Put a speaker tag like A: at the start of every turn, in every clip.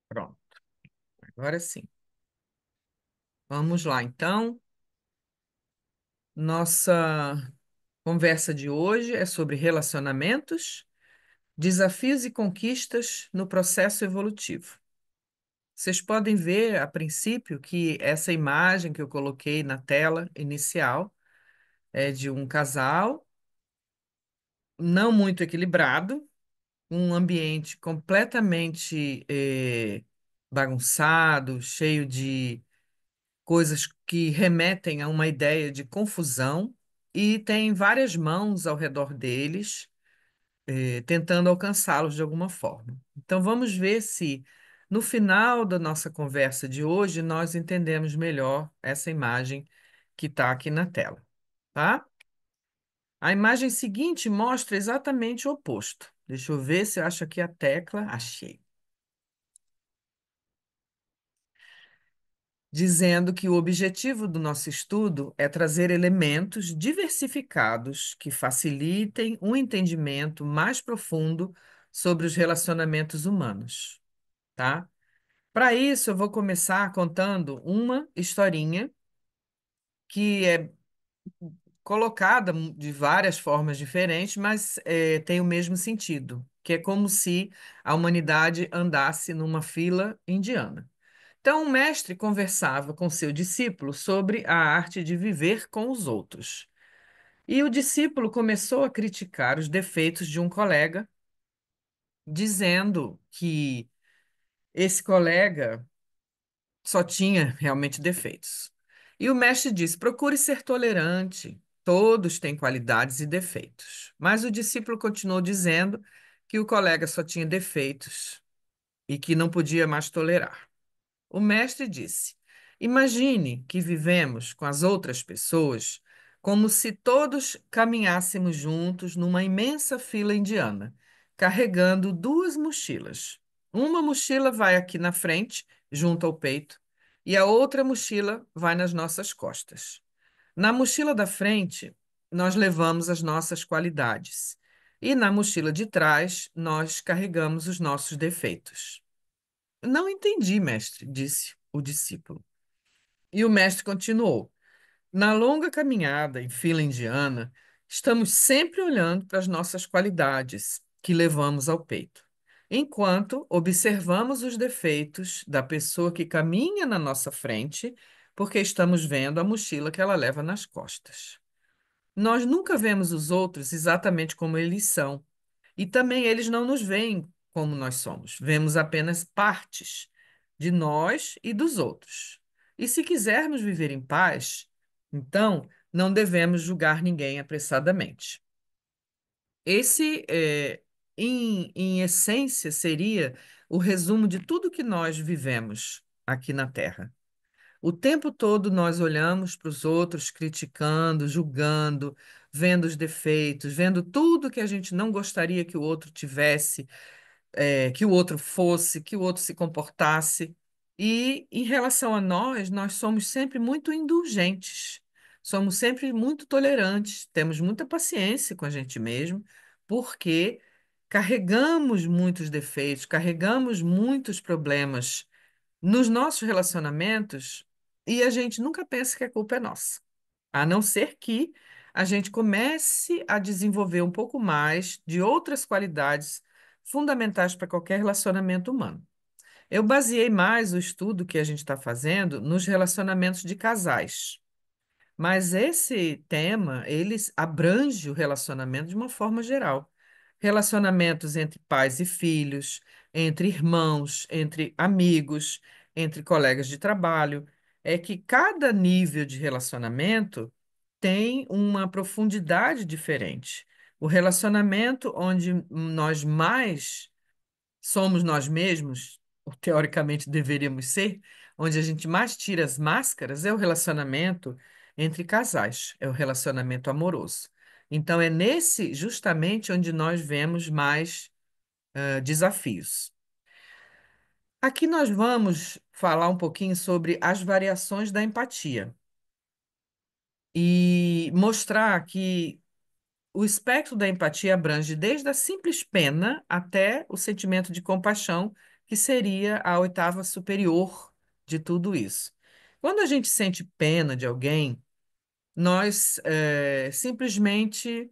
A: Pronto, agora sim. Vamos lá, então. Nossa conversa de hoje é sobre relacionamentos, desafios e conquistas no processo evolutivo. Vocês podem ver, a princípio, que essa imagem que eu coloquei na tela inicial é de um casal não muito equilibrado, um ambiente completamente bagunçado, cheio de coisas que remetem a uma ideia de confusão, e tem várias mãos ao redor deles, tentando alcançá-los de alguma forma. Então, vamos ver se, no final da nossa conversa de hoje, nós entendemos melhor essa imagem que está aqui na tela, tá? A imagem seguinte mostra exatamente o oposto. Deixa eu ver se eu acho aqui a tecla. Achei. Dizendo que o objetivo do nosso estudo é trazer elementos diversificados que facilitem um entendimento mais profundo sobre os relacionamentos humanos, tá? Para isso, eu vou começar contando uma historinha que é colocada de várias formas diferentes, mas tem o mesmo sentido, que é como se a humanidade andasse numa fila indiana. Então, o mestre conversava com seu discípulo sobre a arte de viver com os outros. E o discípulo começou a criticar os defeitos de um colega, dizendo que esse colega só tinha realmente defeitos. E o mestre disse: procure ser tolerante, todos têm qualidades e defeitos. Mas o discípulo continuou dizendo que o colega só tinha defeitos e que não podia mais tolerar. O mestre disse: imagine que vivemos com as outras pessoas como se todos caminhássemos juntos numa imensa fila indiana, carregando duas mochilas. Uma mochila vai aqui na frente, junto ao peito, e a outra mochila vai nas nossas costas. Na mochila da frente, nós levamos as nossas qualidades, e na mochila de trás, nós carregamos os nossos defeitos. Não entendi, mestre, disse o discípulo. E o mestre continuou: na longa caminhada em fila indiana, estamos sempre olhando para as nossas qualidades que levamos ao peito, enquanto observamos os defeitos da pessoa que caminha na nossa frente, porque estamos vendo a mochila que ela leva nas costas. Nós nunca vemos os outros exatamente como eles são. E também eles não nos veem como nós somos. Vemos apenas partes de nós e dos outros. E se quisermos viver em paz, então não devemos julgar ninguém apressadamente. Esse, em essência, seria o resumo de tudo que nós vivemos aqui na Terra. O tempo todo nós olhamos para os outros, criticando, julgando, vendo os defeitos, vendo tudo que a gente não gostaria que o outro tivesse, que o outro fosse, que o outro se comportasse. E em relação a nós, nós somos sempre muito indulgentes, somos sempre muito tolerantes, temos muita paciência com a gente mesmo, porque carregamos muitos defeitos, carregamos muitos problemas nos nossos relacionamentos e a gente nunca pensa que a culpa é nossa, a não ser que a gente comece a desenvolver um pouco mais de outras qualidades fundamentais para qualquer relacionamento humano. Eu baseei mais o estudo que a gente está fazendo nos relacionamentos de casais. Mas esse tema, ele abrange o relacionamento de uma forma geral. Relacionamentos entre pais e filhos, entre irmãos, entre amigos, entre colegas de trabalho. É que cada nível de relacionamento tem uma profundidade diferente. O relacionamento onde nós mais somos nós mesmos, ou teoricamente deveríamos ser, onde a gente mais tira as máscaras, é o relacionamento entre casais, é o relacionamento amoroso. Então, é nesse justamente onde nós vemos mais desafios. Aqui nós vamos falar um pouquinho sobre as variações da empatia e mostrar que o espectro da empatia abrange desde a simples pena até o sentimento de compaixão, que seria a oitava superior de tudo isso. Quando a gente sente pena de alguém, nós simplesmente,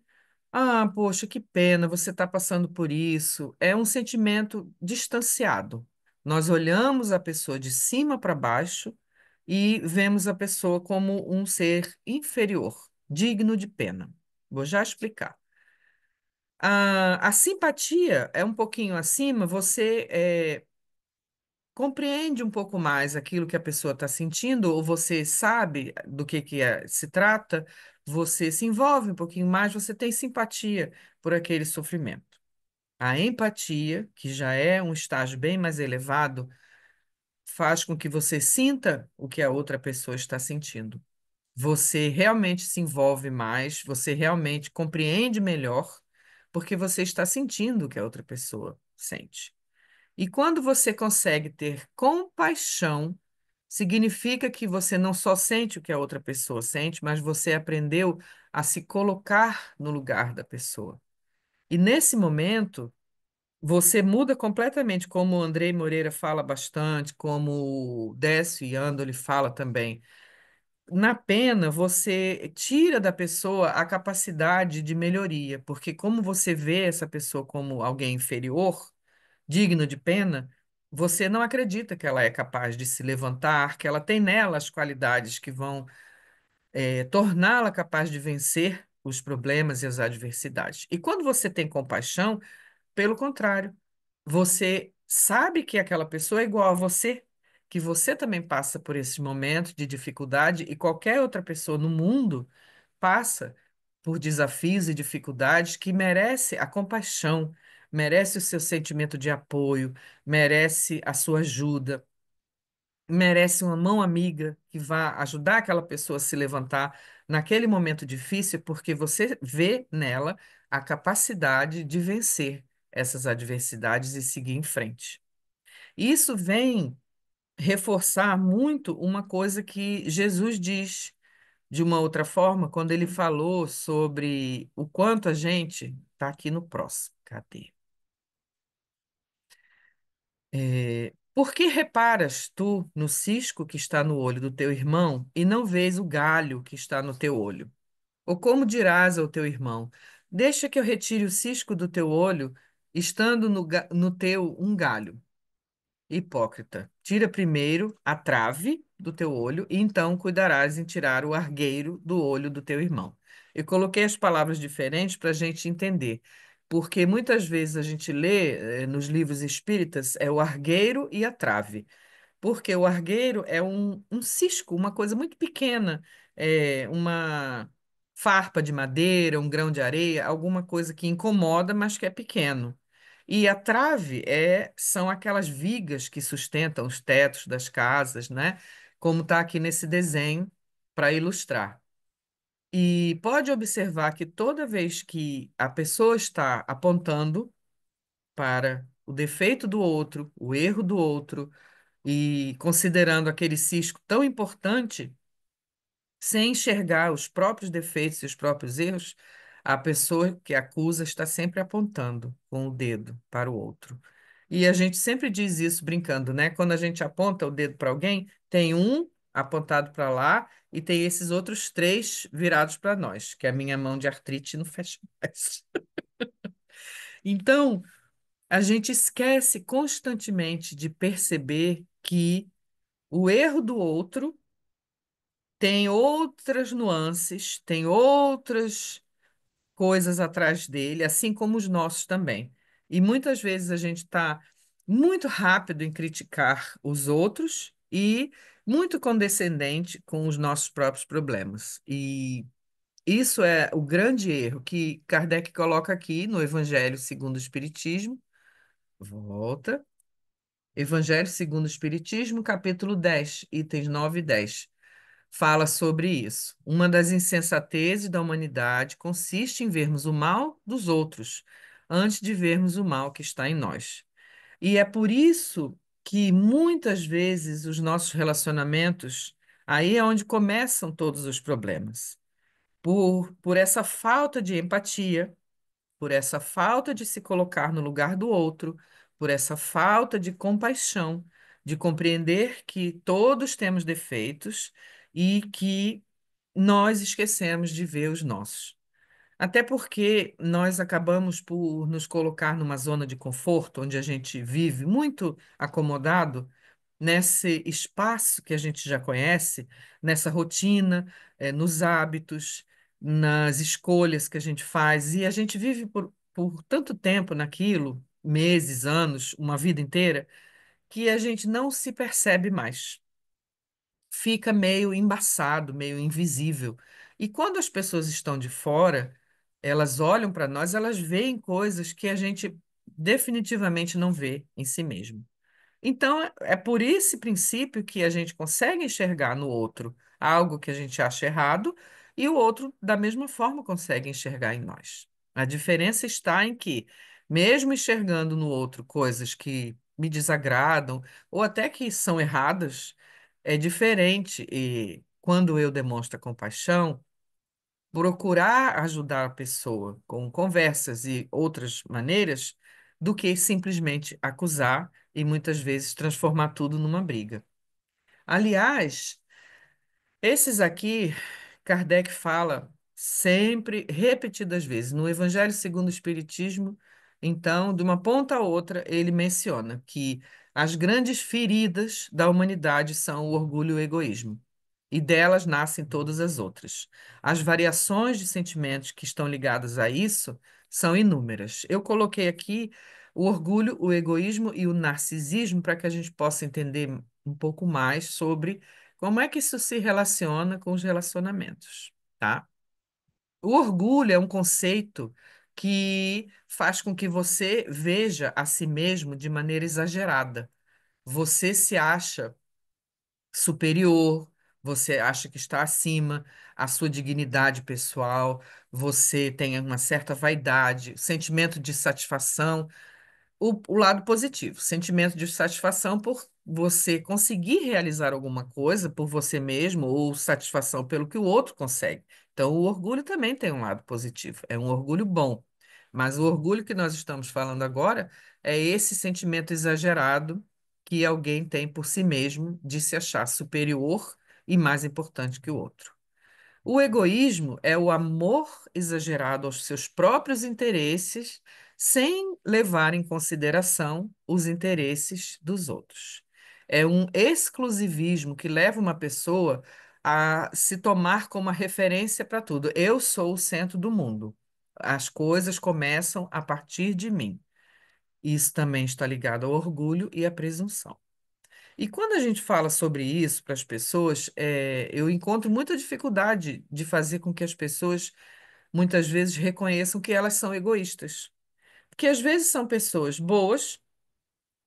A: poxa, que pena, você está passando por isso. É um sentimento distanciado. Nós olhamos a pessoa de cima para baixo e vemos a pessoa como um ser inferior, digno de pena. Vou já explicar. A simpatia é um pouquinho acima, você compreende um pouco mais aquilo que a pessoa está sentindo, ou você sabe do se trata, você se envolve um pouquinho mais, você tem simpatia por aquele sofrimento. A empatia, que já é um estágio bem mais elevado, faz com que você sinta o que a outra pessoa está sentindo. Você realmente se envolve mais, você realmente compreende melhor, porque você está sentindo o que a outra pessoa sente. E quando você consegue ter compaixão, significa que você não só sente o que a outra pessoa sente, mas você aprendeu a se colocar no lugar da pessoa. E nesse momento, você muda completamente, como o Andrei Moreira fala bastante, como o Décio e Andoli fala também. Na pena, você tira da pessoa a capacidade de melhoria, porque como você vê essa pessoa como alguém inferior, digno de pena, você não acredita que ela é capaz de se levantar, que ela tem nela as qualidades que vão torná-la capaz de vencer os problemas e as adversidades. E quando você tem compaixão, pelo contrário, você sabe que aquela pessoa é igual a você, que você também passa por esse momento de dificuldade e qualquer outra pessoa no mundo passa por desafios e dificuldades que merece a compaixão, merece o seu sentimento de apoio, merece a sua ajuda, merece uma mão amiga que vá ajudar aquela pessoa a se levantar naquele momento difícil, porque você vê nela a capacidade de vencer essas adversidades e seguir em frente. Isso vem reforçar muito uma coisa que Jesus diz de uma outra forma, quando ele falou sobre o quanto a gente está aqui no próximo. Cadê? Por que reparas tu no cisco que está no olho do teu irmão e não vês o galho que está no teu olho? Ou como dirás ao teu irmão: deixa que eu retire o cisco do teu olho, estando no teu um galho? Hipócrita, tira primeiro a trave do teu olho, e então cuidarás em tirar o argueiro do olho do teu irmão. Eu coloquei as palavras diferentes para a gente entender, porque muitas vezes a gente lê nos livros espíritas é o argueiro e a trave. Porque o argueiro é um cisco, uma coisa muito pequena, uma farpa de madeira, um grão de areia, alguma coisa que incomoda, mas que é pequeno. E a trave são aquelas vigas que sustentam os tetos das casas, né? Como está aqui nesse desenho, para ilustrar. E pode observar que toda vez que a pessoa está apontando para o defeito do outro, o erro do outro, e considerando aquele cisco tão importante, sem enxergar os próprios defeitos e os próprios erros, a pessoa que acusa está sempre apontando com o dedo para o outro. E a gente sempre diz isso brincando, né? Quando a gente aponta o dedo para alguém, tem um apontado para lá e tem esses outros três virados para nós, que a minha mão de artrite não fecha mais. Então, a gente esquece constantemente de perceber que o erro do outro tem outras nuances, tem outras coisas atrás dele, assim como os nossos também. E muitas vezes a gente está muito rápido em criticar os outros e muito condescendente com os nossos próprios problemas. E isso é o grande erro que Kardec coloca aqui no Evangelho segundo o Espiritismo. Volta. Evangelho segundo o Espiritismo, capítulo 10, itens 9 e 10 fala sobre isso. Uma das insensatezes da humanidade consiste em vermos o mal dos outros antes de vermos o mal que está em nós. E é por isso que muitas vezes os nossos relacionamentos, aí é onde começam todos os problemas. por essa falta de empatia, por essa falta de se colocar no lugar do outro, por essa falta de compaixão, de compreender que todos temos defeitos e que nós esquecemos de ver os nossos. Até porque nós acabamos por nos colocar numa zona de conforto, onde a gente vive muito acomodado nesse espaço que a gente já conhece, nessa rotina, nos hábitos, nas escolhas que a gente faz, e a gente vive por tanto tempo naquilo, meses, anos, uma vida inteira, que a gente não se percebe mais. Fica meio embaçado, meio invisível. E quando as pessoas estão de fora, elas olham para nós, elas veem coisas que a gente definitivamente não vê em si mesmo. Então, é por esse princípio que a gente consegue enxergar no outro algo que a gente acha errado e o outro, da mesma forma, consegue enxergar em nós. A diferença está em que, mesmo enxergando no outro coisas que me desagradam ou até que são erradas, é diferente. E quando eu demonstro compaixão, procurar ajudar a pessoa com conversas e outras maneiras do que simplesmente acusar e muitas vezes transformar tudo numa briga. Aliás, esses aqui, Kardec fala sempre, repetidas vezes, no Evangelho segundo o Espiritismo, então, de uma ponta a outra, ele menciona que as grandes feridas da humanidade são o orgulho e o egoísmo, e delas nascem todas as outras. As variações de sentimentos que estão ligadas a isso são inúmeras. Eu coloquei aqui o orgulho, o egoísmo e o narcisismo para que a gente possa entender um pouco mais sobre como é que isso se relaciona com os relacionamentos, tá? O orgulho é um conceito que faz com que você veja a si mesmo de maneira exagerada. Você se acha superior, você acha que está acima, a sua dignidade pessoal, você tem uma certa vaidade, sentimento de satisfação o lado positivo, sentimento de satisfação por você conseguir realizar alguma coisa por você mesmo ou satisfação pelo que o outro consegue. Então, o orgulho também tem um lado positivo, é um orgulho bom. Mas o orgulho que nós estamos falando agora é esse sentimento exagerado que alguém tem por si mesmo de se achar superior e mais importante que o outro. O egoísmo é o amor exagerado aos seus próprios interesses, sem levar em consideração os interesses dos outros. É um exclusivismo que leva uma pessoa a se tomar como a referência para tudo. Eu sou o centro do mundo. As coisas começam a partir de mim. Isso também está ligado ao orgulho e à presunção. E quando a gente fala sobre isso para as pessoas, eu encontro muita dificuldade de fazer com que as pessoas muitas vezes reconheçam que elas são egoístas. Porque às vezes são pessoas boas,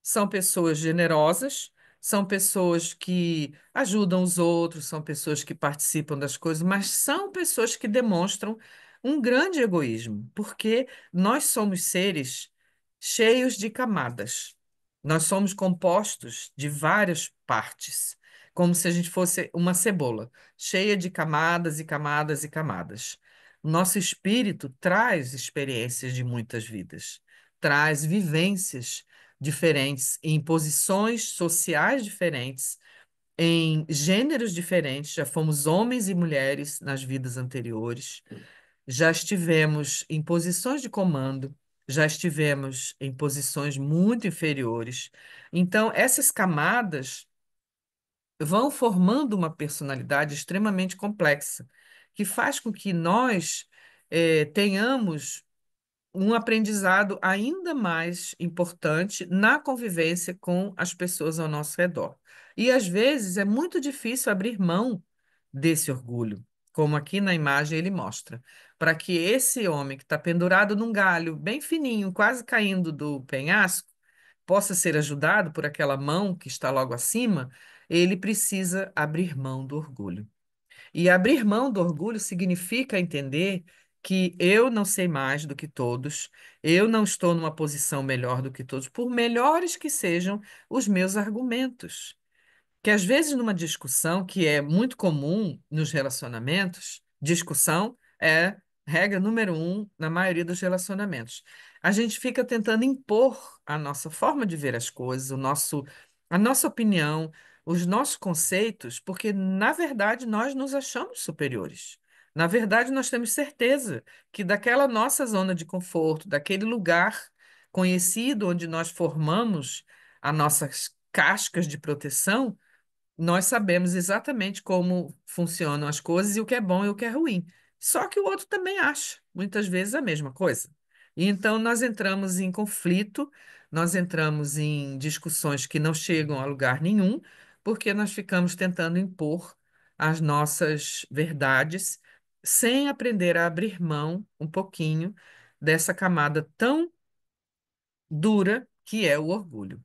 A: são pessoas generosas, são pessoas que ajudam os outros, são pessoas que participam das coisas, mas são pessoas que demonstram um grande egoísmo, porque nós somos seres cheios de camadas. Nós somos compostos de várias partes, como se a gente fosse uma cebola, cheia de camadas e camadas e camadas. Nosso espírito traz experiências de muitas vidas, traz vivências diferentes, em posições sociais diferentes, em gêneros diferentes. Já fomos homens e mulheres nas vidas anteriores, já estivemos em posições de comando, já estivemos em posições muito inferiores. Então, essas camadas vão formando uma personalidade extremamente complexa, que faz com que nós tenhamos um aprendizado ainda mais importante na convivência com as pessoas ao nosso redor. E às vezes é muito difícil abrir mão desse orgulho, como aqui na imagem ele mostra, para que esse homem que está pendurado num galho bem fininho, quase caindo do penhasco, possa ser ajudado por aquela mão que está logo acima, ele precisa abrir mão do orgulho. E abrir mão do orgulho significa entender que eu não sei mais do que todos, eu não estou numa posição melhor do que todos, por melhores que sejam os meus argumentos. Que às vezes numa discussão, que é muito comum nos relacionamentos, discussão é regra número um na maioria dos relacionamentos. A gente fica tentando impor a nossa forma de ver as coisas, a nossa opinião, os nossos conceitos, porque, na verdade, nós nos achamos superiores. Na verdade, nós temos certeza que daquela nossa zona de conforto, daquele lugar conhecido onde nós formamos as nossas cascas de proteção, nós sabemos exatamente como funcionam as coisas e o que é bom e o que é ruim. Só que o outro também acha, muitas vezes, a mesma coisa. E então nós entramos em conflito, nós entramos em discussões que não chegam a lugar nenhum, porque nós ficamos tentando impor as nossas verdades sem aprender a abrir mão um pouquinho dessa camada tão dura que é o orgulho.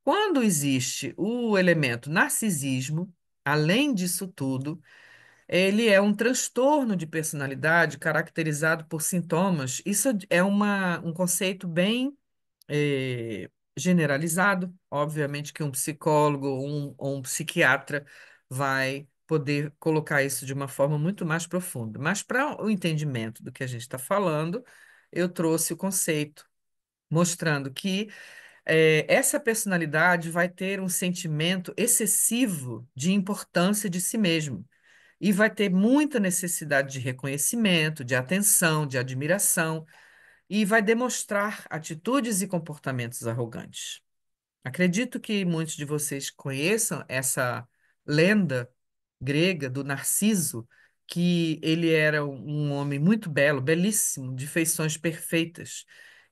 A: Quando existe o elemento narcisismo, além disso tudo, ele é um transtorno de personalidade caracterizado por sintomas. Isso é um conceito bem generalizado. Obviamente que um psicólogo ou um psiquiatra vai poder colocar isso de uma forma muito mais profunda. Mas para o entendimento do que a gente está falando, eu trouxe o conceito, mostrando que essa personalidade vai ter um sentimento excessivo de importância de si mesmo e vai ter muita necessidade de reconhecimento, de atenção, de admiração e vai demonstrar atitudes e comportamentos arrogantes. Acredito que muitos de vocês conheçam essa lenda grega do Narciso, que ele era um homem muito belo, belíssimo, de feições perfeitas.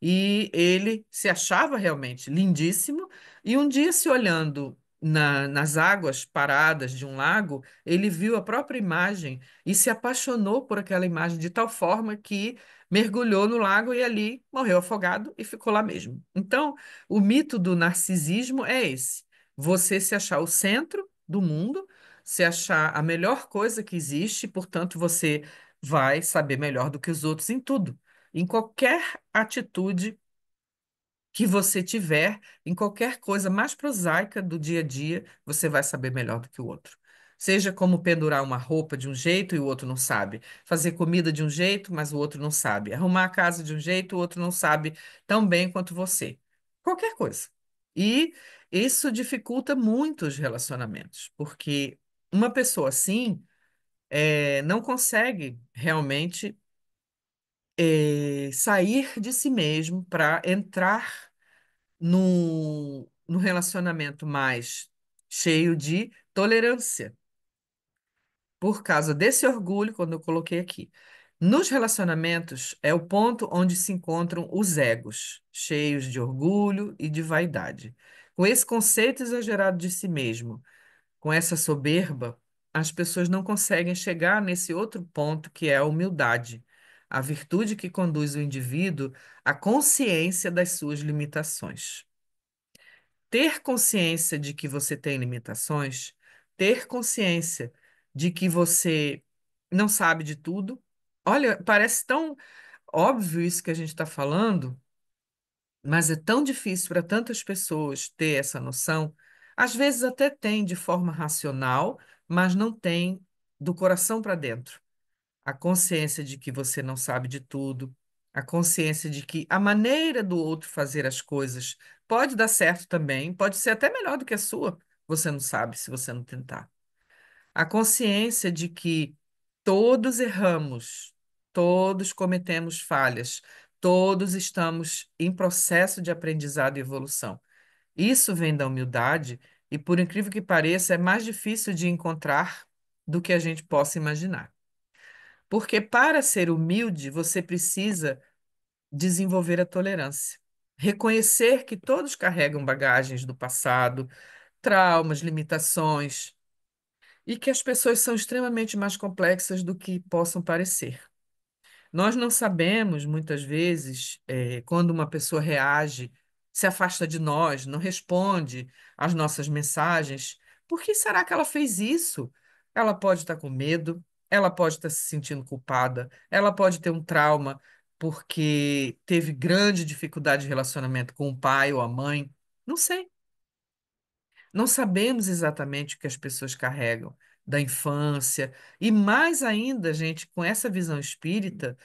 A: E ele se achava realmente lindíssimo, e um dia, se olhando nas águas paradas de um lago, ele viu a própria imagem e se apaixonou por aquela imagem de tal forma que mergulhou no lago e ali morreu afogado e ficou lá mesmo. Então, o mito do narcisismo é esse: você se achar o centro do mundo, se achar a melhor coisa que existe, portanto, você vai saber melhor do que os outros em tudo. Em qualquer atitude que você tiver, em qualquer coisa mais prosaica do dia a dia, você vai saber melhor do que o outro. Seja como pendurar uma roupa de um jeito e o outro não sabe, fazer comida de um jeito, mas o outro não sabe, arrumar a casa de um jeito, o outro não sabe tão bem quanto você. Qualquer coisa. E isso dificulta muito os relacionamentos, porque uma pessoa assim não consegue realmente sair de si mesmo para entrar no relacionamento mais cheio de tolerância, por causa desse orgulho, quando eu coloquei aqui. Nos relacionamentos é o ponto onde se encontram os egos, cheios de orgulho e de vaidade. Com esse conceito exagerado de si mesmo, com essa soberba, as pessoas não conseguem chegar nesse outro ponto que é a humildade, a virtude que conduz o indivíduo à consciência das suas limitações. Ter consciência de que você tem limitações, ter consciência de que você não sabe de tudo. Olha, parece tão óbvio isso que a gente está falando, mas é tão difícil para tantas pessoas ter essa noção. Às vezes até tem de forma racional, mas não tem do coração para dentro. A consciência de que você não sabe de tudo, a consciência de que a maneira do outro fazer as coisas pode dar certo também, pode ser até melhor do que a sua, você não sabe se você não tentar. A consciência de que todos erramos, todos cometemos falhas, todos estamos em processo de aprendizado e evolução. Isso vem da humildade e, por incrível que pareça, é mais difícil de encontrar do que a gente possa imaginar. Porque para ser humilde, você precisa desenvolver a tolerância. Reconhecer que todos carregam bagagens do passado, traumas, limitações, e que as pessoas são extremamente mais complexas do que possam parecer. Nós não sabemos, muitas vezes, quando uma pessoa reage, se afasta de nós, não responde às nossas mensagens. Por que será que ela fez isso? Ela pode estar com medo, ela pode estar se sentindo culpada, ela pode ter um trauma porque teve grande dificuldade de relacionamento com o pai ou a mãe. Não sei. Não sabemos exatamente o que as pessoas carregam, da infância. E mais ainda, gente, com essa visão espírita,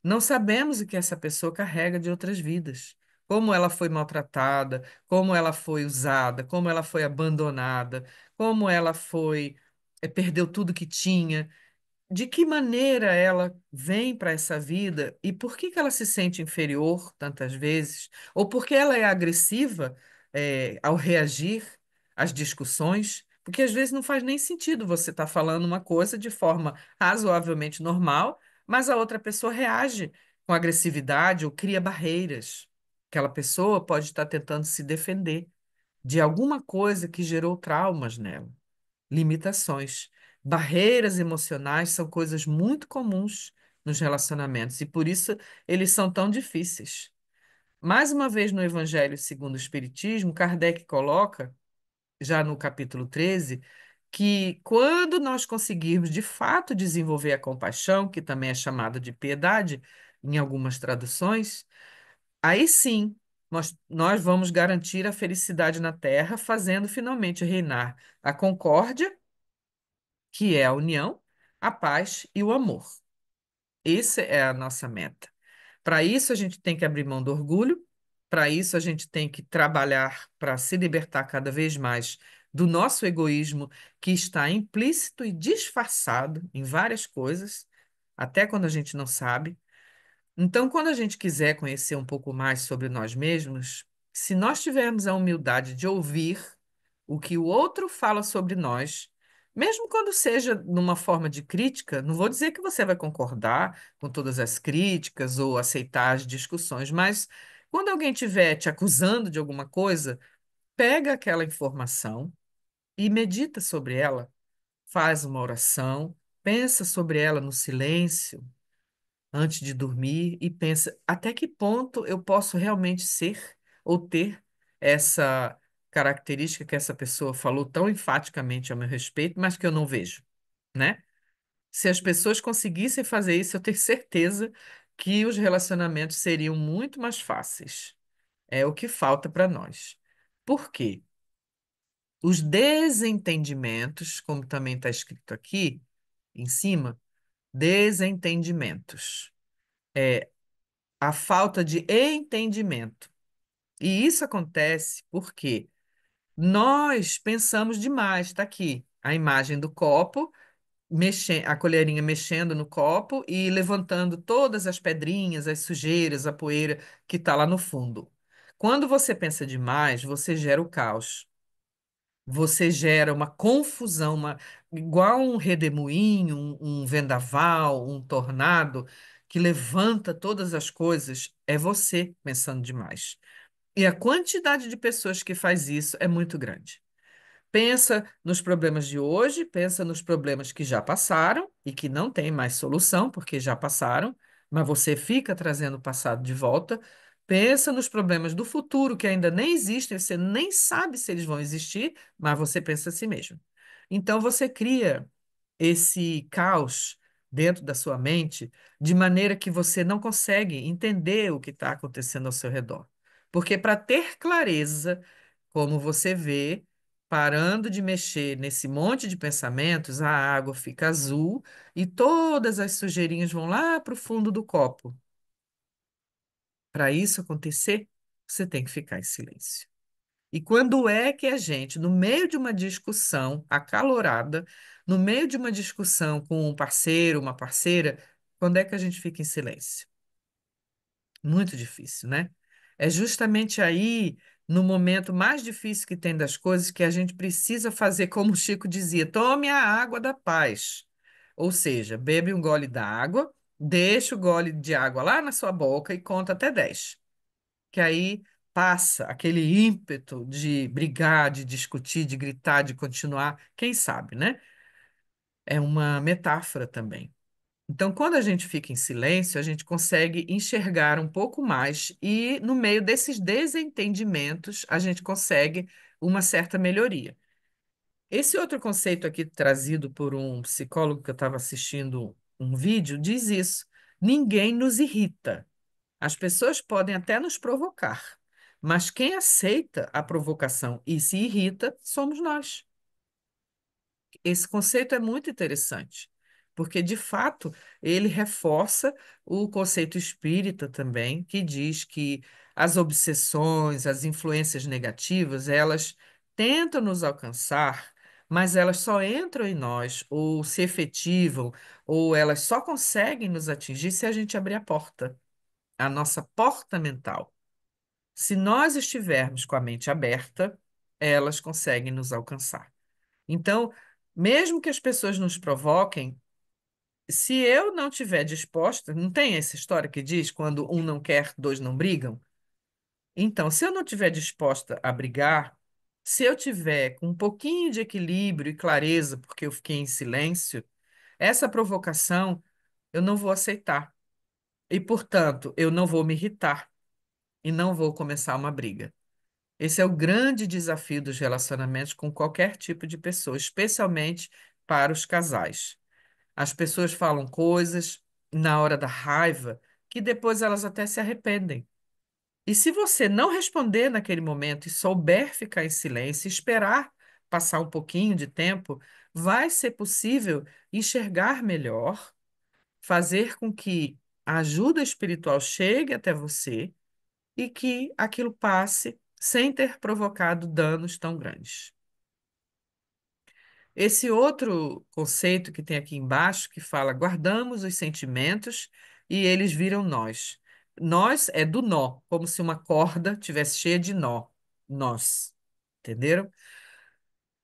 A: não sabemos o que essa pessoa carrega de outras vidas. Como ela foi maltratada, como ela foi usada, como ela foi abandonada, como ela foi, perdeu tudo que tinha, de que maneira ela vem para essa vida e por que que ela se sente inferior tantas vezes, ou por que ela é agressiva, ao reagir às discussões, porque às vezes não faz nem sentido você estar falando uma coisa de forma razoavelmente normal, mas a outra pessoa reage com agressividade ou cria barreiras. Aquela pessoa pode estar tentando se defender de alguma coisa que gerou traumas nela, limitações. Barreiras emocionais são coisas muito comuns nos relacionamentos e por isso eles são tão difíceis. Mais uma vez, no Evangelho segundo o Espiritismo, Kardec coloca, já no capítulo 13, que quando nós conseguirmos de fato desenvolver a compaixão, que também é chamada de piedade em algumas traduções, aí sim nós vamos garantir a felicidade na Terra, fazendo finalmente reinar a concórdia, que é a união, a paz e o amor. Essa é a nossa meta. Para isso, a gente tem que abrir mão do orgulho, para isso, a gente tem que trabalhar para se libertar cada vez mais do nosso egoísmo, que está implícito e disfarçado em várias coisas, até quando a gente não sabe. Então, quando a gente quiser conhecer um pouco mais sobre nós mesmos, se nós tivermos a humildade de ouvir o que o outro fala sobre nós, mesmo quando seja numa forma de crítica, não vou dizer que você vai concordar com todas as críticas ou aceitar as discussões, mas quando alguém estiver te acusando de alguma coisa, pega aquela informação e medita sobre ela, faz uma oração, pensa sobre ela no silêncio antes de dormir e pensa até que ponto eu posso realmente ser ou ter essa característica que essa pessoa falou tão enfaticamente a meu respeito, mas que eu não vejo, né? Se as pessoas conseguissem fazer isso, eu tenho certeza que os relacionamentos seriam muito mais fáceis. É o que falta para nós. Por quê? Os desentendimentos, como também está escrito aqui em cima, desentendimentos. A falta de entendimento. E isso acontece porque nós pensamos demais. Está aqui a imagem do copo, a colherinha mexendo no copo e levantando todas as pedrinhas, as sujeiras, a poeira que está lá no fundo. Quando você pensa demais, você gera o caos. Você gera uma confusão, igual um redemoinho, um vendaval, um tornado, que levanta todas as coisas. É você pensando demais. E a quantidade de pessoas que faz isso é muito grande. Pensa nos problemas de hoje, pensa nos problemas que já passaram e que não tem mais solução, porque já passaram, mas você fica trazendo o passado de volta. Pensa nos problemas do futuro que ainda nem existem, você nem sabe se eles vão existir, mas você pensa assim mesmo. Então você cria esse caos dentro da sua mente de maneira que você não consegue entender o que está acontecendo ao seu redor. Porque para ter clareza, como você vê, parando de mexer nesse monte de pensamentos, a água fica azul e todas as sujeirinhas vão lá para o fundo do copo. Para isso acontecer, você tem que ficar em silêncio. E quando é que a gente, no meio de uma discussão acalorada, no meio de uma discussão com um parceiro, uma parceira, quando é que a gente fica em silêncio? Muito difícil, né? É justamente aí, no momento mais difícil que tem das coisas, que a gente precisa fazer como o Chico dizia: tome a água da paz. Ou seja, bebe um gole da água, deixa o gole de água lá na sua boca e conta até 10, que aí passa aquele ímpeto de brigar, de discutir, de gritar, de continuar, quem sabe, né? É uma metáfora também. Então, quando a gente fica em silêncio, a gente consegue enxergar um pouco mais e, no meio desses desentendimentos, a gente consegue uma certa melhoria. Esse outro conceito aqui trazido por um psicólogo que eu estava assistindo um vídeo diz isso: ninguém nos irrita. As pessoas podem até nos provocar, mas quem aceita a provocação e se irrita somos nós. esse conceito é muito interessante, porque, de fato, ele reforça o conceito espírita também, que diz que as obsessões, as influências negativas, elas tentam nos alcançar, mas elas só entram em nós, ou se efetivam, ou elas só conseguem nos atingir se a gente abrir a nossa porta mental. Se nós estivermos com a mente aberta, elas conseguem nos alcançar. Então, mesmo que as pessoas nos provoquem, se eu não tiver disposta, não tem essa história que diz quando um não quer, dois não brigam? Então, se eu não tiver disposta a brigar, se eu tiver com um pouquinho de equilíbrio e clareza, porque eu fiquei em silêncio, essa provocação eu não vou aceitar. E, portanto, eu não vou me irritar e não vou começar uma briga. Esse é o grande desafio dos relacionamentos com qualquer tipo de pessoa, especialmente para os casais. As pessoas falam coisas na hora da raiva que depois elas até se arrependem. E se você não responder naquele momento e souber ficar em silêncio, e esperar passar um pouquinho de tempo, vai ser possível enxergar melhor, fazer com que a ajuda espiritual chegue até você e que aquilo passe sem ter provocado danos tão grandes. Esse outro conceito que tem aqui embaixo, que fala guardamos os sentimentos e eles viram nós. Nós é do nó, como se uma corda tivesse cheia de nó. Nós. Entenderam?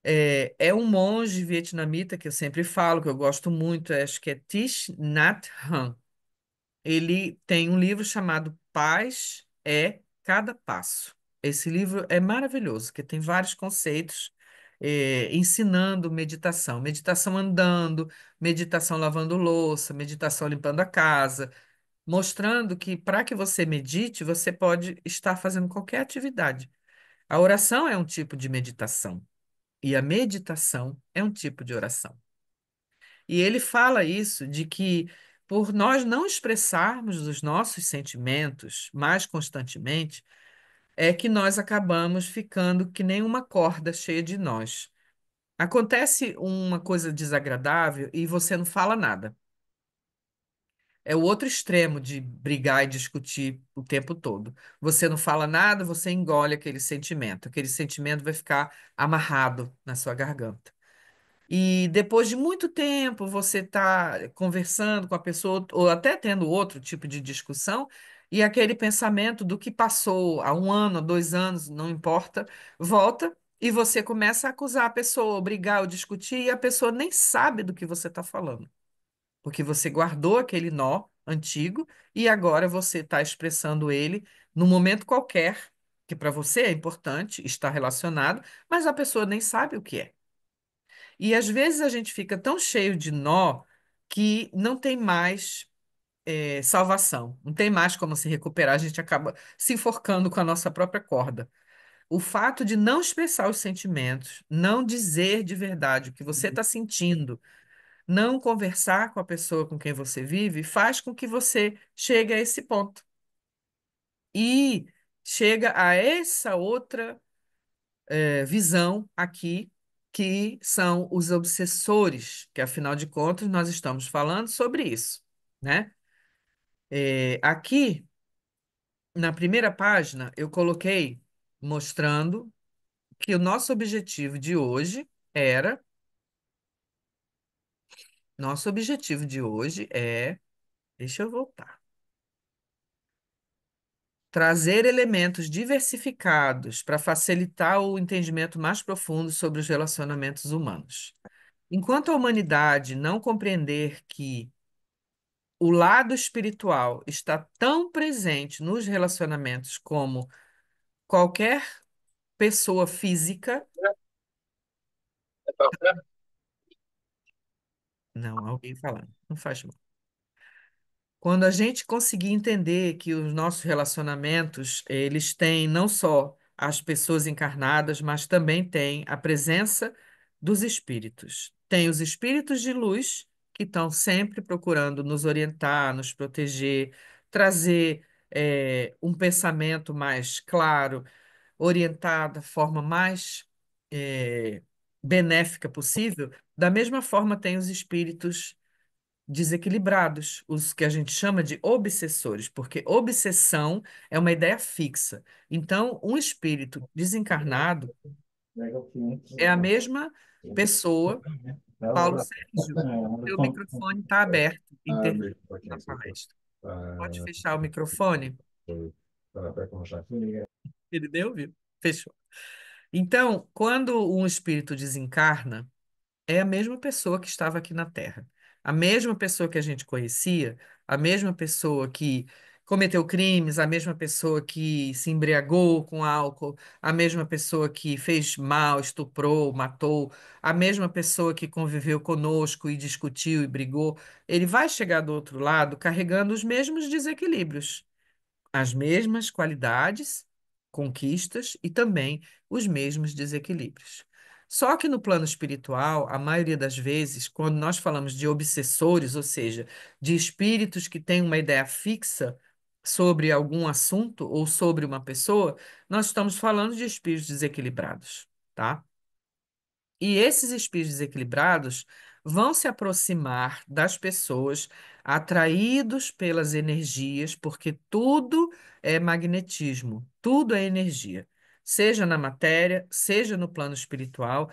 A: É um monge vietnamita que eu sempre falo, que eu gosto muito, acho que é Thich Nhat Hanh. Ele tem um livro chamado Paz é Cada Passo. Esse livro é maravilhoso, que tem vários conceitos, ensinando meditação. Meditação andando, meditação lavando louça, meditação limpando a casa, mostrando que para que você medite, você pode estar fazendo qualquer atividade. A oração é um tipo de meditação e a meditação é um tipo de oração. E ele fala isso de que, por nós não expressarmos os nossos sentimentos mais constantemente, é que nós acabamos ficando que nem uma corda cheia de nós. Acontece uma coisa desagradável e você não fala nada. É o outro extremo de brigar e discutir o tempo todo. Você não fala nada, você engole aquele sentimento. Aquele sentimento vai ficar amarrado na sua garganta. E depois de muito tempo você está conversando com a pessoa, ou até tendo outro tipo de discussão, e aquele pensamento do que passou há um ano, há 2 anos, não importa, volta e você começa a acusar a pessoa, ou brigar ou discutir, e a pessoa nem sabe do que você está falando, porque você guardou aquele nó antigo e agora você está expressando ele num momento qualquer, que para você é importante, está relacionado, mas a pessoa nem sabe o que é. E às vezes a gente fica tão cheio de nó que não tem mais salvação, não tem mais como se recuperar, a gente acaba se enforcando com a nossa própria corda. O fato de não expressar os sentimentos, não dizer de verdade o que você está sentindo, não conversar com a pessoa com quem você vive, faz com que você chegue a esse ponto. E chega a essa outra visão aqui, que são os obsessores, que afinal de contas nós estamos falando sobre isso, né? Aqui, na primeira página, eu coloquei mostrando que o nosso objetivo de hoje era, nosso objetivo de hoje é, deixa eu voltar, trazer elementos diversificados para facilitar o entendimento mais profundo sobre os relacionamentos humanos. Enquanto a humanidade não compreender que o lado espiritual está tão presente nos relacionamentos como qualquer pessoa física. Não, alguém falando, não faz mal. Quando a gente conseguir entender que os nossos relacionamentos, eles têm não só as pessoas encarnadas, mas também têm a presença dos espíritos. Tem os espíritos de luz que estão sempre procurando nos orientar, nos proteger, trazer um pensamento mais claro, orientado da forma mais benéfica possível, da mesma forma tem os espíritos desequilibrados, os que a gente chama de obsessores, porque obsessão é uma ideia fixa. Então, um espírito desencarnado é a mesma pessoa. Paulo Sérgio, seu microfone está aberto, interfere na palestra. Pode fechar o microfone? Ele deu, viu? Fechou. Então, quando um espírito desencarna, é a mesma pessoa que estava aqui na Terra. A mesma pessoa que a gente conhecia, a mesma pessoa que cometeu crimes, a mesma pessoa que se embriagou com álcool, a mesma pessoa que fez mal, estuprou, matou, a mesma pessoa que conviveu conosco e discutiu e brigou. Ele vai chegar do outro lado carregando os mesmos desequilíbrios, as mesmas qualidades, conquistas e também os mesmos desequilíbrios. Só que no plano espiritual, a maioria das vezes, quando nós falamos de obsessores, ou seja, de espíritos que têm uma ideia fixa sobre algum assunto ou sobre uma pessoa, nós estamos falando de espíritos desequilibrados, tá? E esses espíritos desequilibrados vão se aproximar das pessoas atraídos pelas energias, porque tudo é magnetismo, tudo é energia. Seja na matéria, seja no plano espiritual,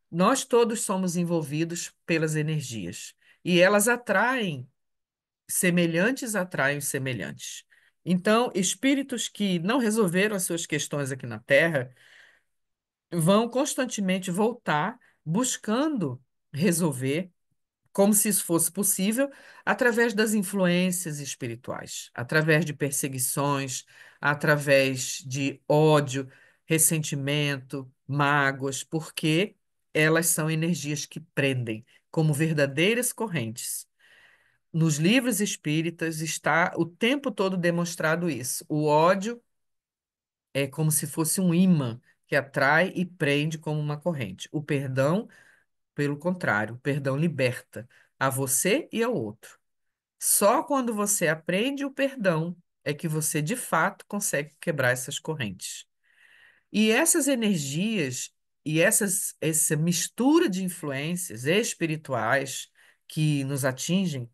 A: nós todos somos envolvidos pelas energias. E elas atraem os semelhantes. Então, espíritos que não resolveram as suas questões aqui na Terra vão constantemente voltar buscando resolver, como se isso fosse possível, através das influências espirituais, através de perseguições, através de ódio, ressentimento, mágoas, porque elas são energias que prendem, como verdadeiras correntes. Nos livros espíritas está o tempo todo demonstrado isso. O ódio é como se fosse um imã que atrai e prende como uma corrente. O perdão, pelo contrário, o perdão liberta a você e ao outro. Só quando você aprende o perdão é que você de fato consegue quebrar essas correntes. E essas energias e essa mistura de influências espirituais que nos atingem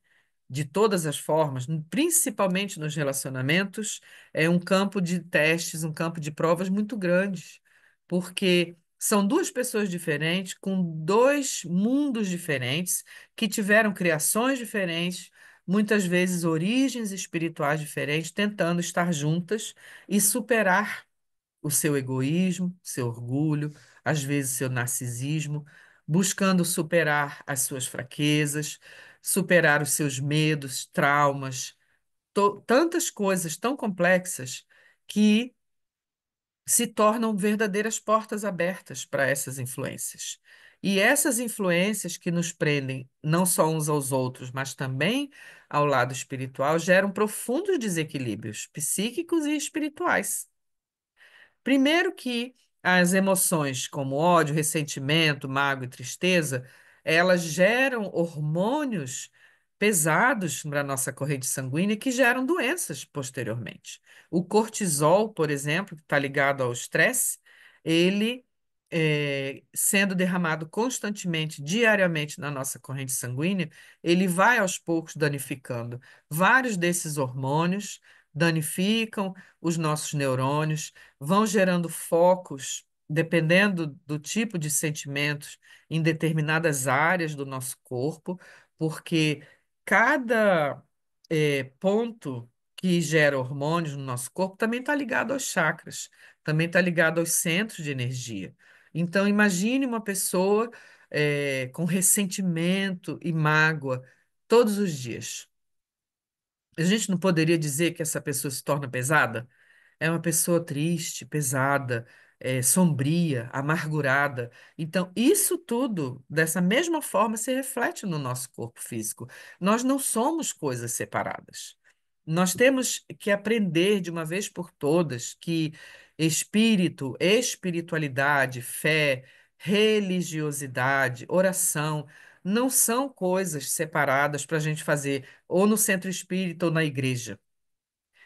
A: de todas as formas, principalmente nos relacionamentos, é um campo de testes, um campo de provas muito grandes, porque são duas pessoas diferentes, com dois mundos diferentes, que tiveram criações diferentes, muitas vezes origens espirituais diferentes, tentando estar juntas e superar o seu egoísmo, seu orgulho, às vezes seu narcisismo, buscando superar as suas fraquezas, superar os seus medos, traumas, tantas coisas tão complexas que se tornam verdadeiras portas abertas para essas influências. E essas influências que nos prendem não só uns aos outros, mas também ao lado espiritual, geram profundos desequilíbrios psíquicos e espirituais. Primeiro que as emoções como ódio, ressentimento, mágoa e tristeza, elas geram hormônios pesados para a nossa corrente sanguínea que geram doenças posteriormente. O cortisol, por exemplo, que está ligado ao estresse, ele sendo derramado constantemente, diariamente na nossa corrente sanguínea, ele vai aos poucos danificando vários desses hormônios, danificam os nossos neurônios, vão gerando focos, dependendo do tipo de sentimentos, em determinadas áreas do nosso corpo, porque cada ponto que gera hormônios no nosso corpo também está ligado aos chakras, também está ligado aos centros de energia. Então, imagine uma pessoa com ressentimento e mágoa todos os dias. A gente não poderia dizer que essa pessoa se torna pesada? É uma pessoa triste, pesada, sombria, amargurada. Então, isso tudo, dessa mesma forma, se reflete no nosso corpo físico. Nós não somos coisas separadas. Nós temos que aprender de uma vez por todas que espírito, espiritualidade, fé, religiosidade, oração, não são coisas separadas para a gente fazer ou no centro espírita ou na igreja.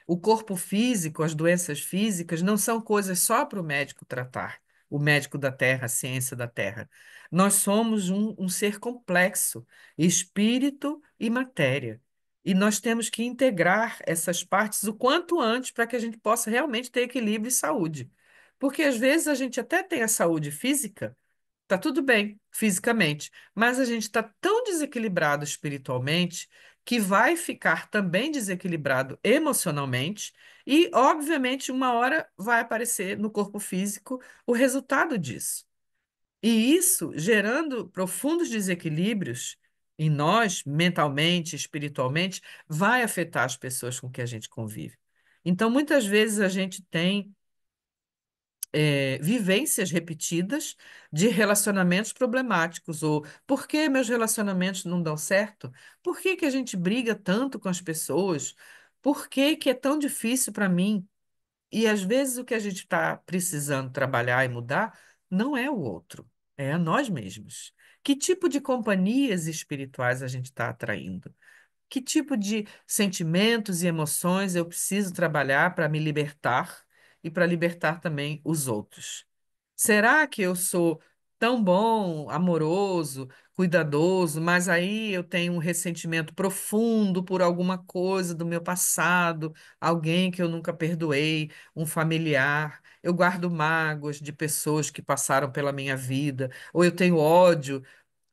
A: O corpo físico, as doenças físicas, não são coisas só para o médico tratar. o médico da Terra, a ciência da Terra. Nós somos um ser complexo, espírito e matéria. E nós temos que integrar essas partes o quanto antes para que a gente possa realmente ter equilíbrio e saúde. Porque às vezes a gente até tem a saúde física, tá tudo bem fisicamente, mas a gente está tão desequilibrado espiritualmente que vai ficar também desequilibrado emocionalmente e, obviamente, uma hora vai aparecer no corpo físico o resultado disso. E isso, gerando profundos desequilíbrios em nós, mentalmente, espiritualmente, vai afetar as pessoas com que a gente convive. Então, muitas vezes a gente tem vivências repetidas de relacionamentos problemáticos, ou por que meus relacionamentos não dão certo? Por que que a gente briga tanto com as pessoas? Por que que é tão difícil para mim? E às vezes o que a gente está precisando trabalhar e mudar não é o outro, é a nós mesmos. Que tipo de companhias espirituais a gente está atraindo? Que tipo de sentimentos e emoções eu preciso trabalhar para me libertar e para libertar também os outros? Será que eu sou tão bom, amoroso, cuidadoso, mas aí eu tenho um ressentimento profundo por alguma coisa do meu passado, alguém que eu nunca perdoei, um familiar? Eu guardo mágoas de pessoas que passaram pela minha vida, ou eu tenho ódio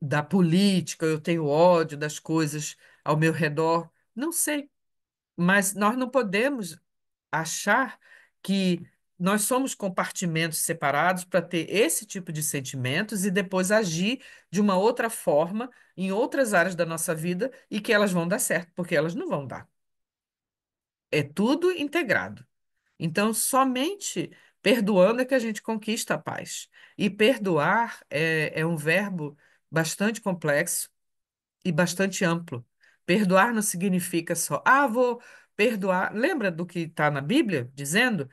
A: da política, eu tenho ódio das coisas ao meu redor. Não sei, mas nós não podemos achar que nós somos compartimentos separados para ter esse tipo de sentimentos e depois agir de uma outra forma em outras áreas da nossa vida e que elas vão dar certo, porque elas não vão dar. É tudo integrado. Então, somente perdoando é que a gente conquista a paz. E perdoar é um verbo bastante complexo e bastante amplo. Perdoar não significa só, vou perdoar. Lembra do que está na Bíblia dizendo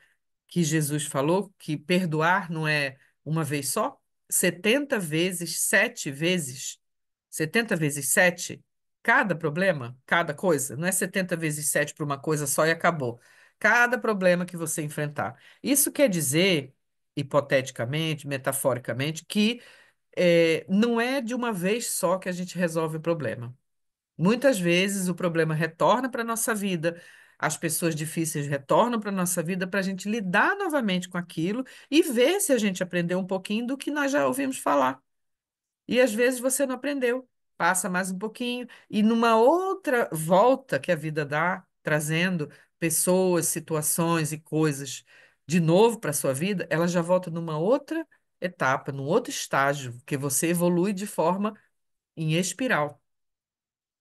A: que Jesus falou que perdoar não é uma vez só? 70 vezes, 7 vezes. 70 vezes 7, cada problema, cada coisa. Não é 70 vezes 7 para uma coisa só e acabou. Cada problema que você enfrentar. Isso quer dizer, hipoteticamente, metaforicamente, que não é de uma vez só que a gente resolve o problema. Muitas vezes o problema retorna para a nossa vida, as pessoas difíceis retornam para a nossa vida para a gente lidar novamente com aquilo e ver se a gente aprendeu um pouquinho do que nós já ouvimos falar. E às vezes você não aprendeu, passa mais um pouquinho, e numa outra volta que a vida dá, trazendo pessoas, situações e coisas de novo para a sua vida, ela já volta numa outra etapa, num outro estágio, que você evolui de forma em espiral.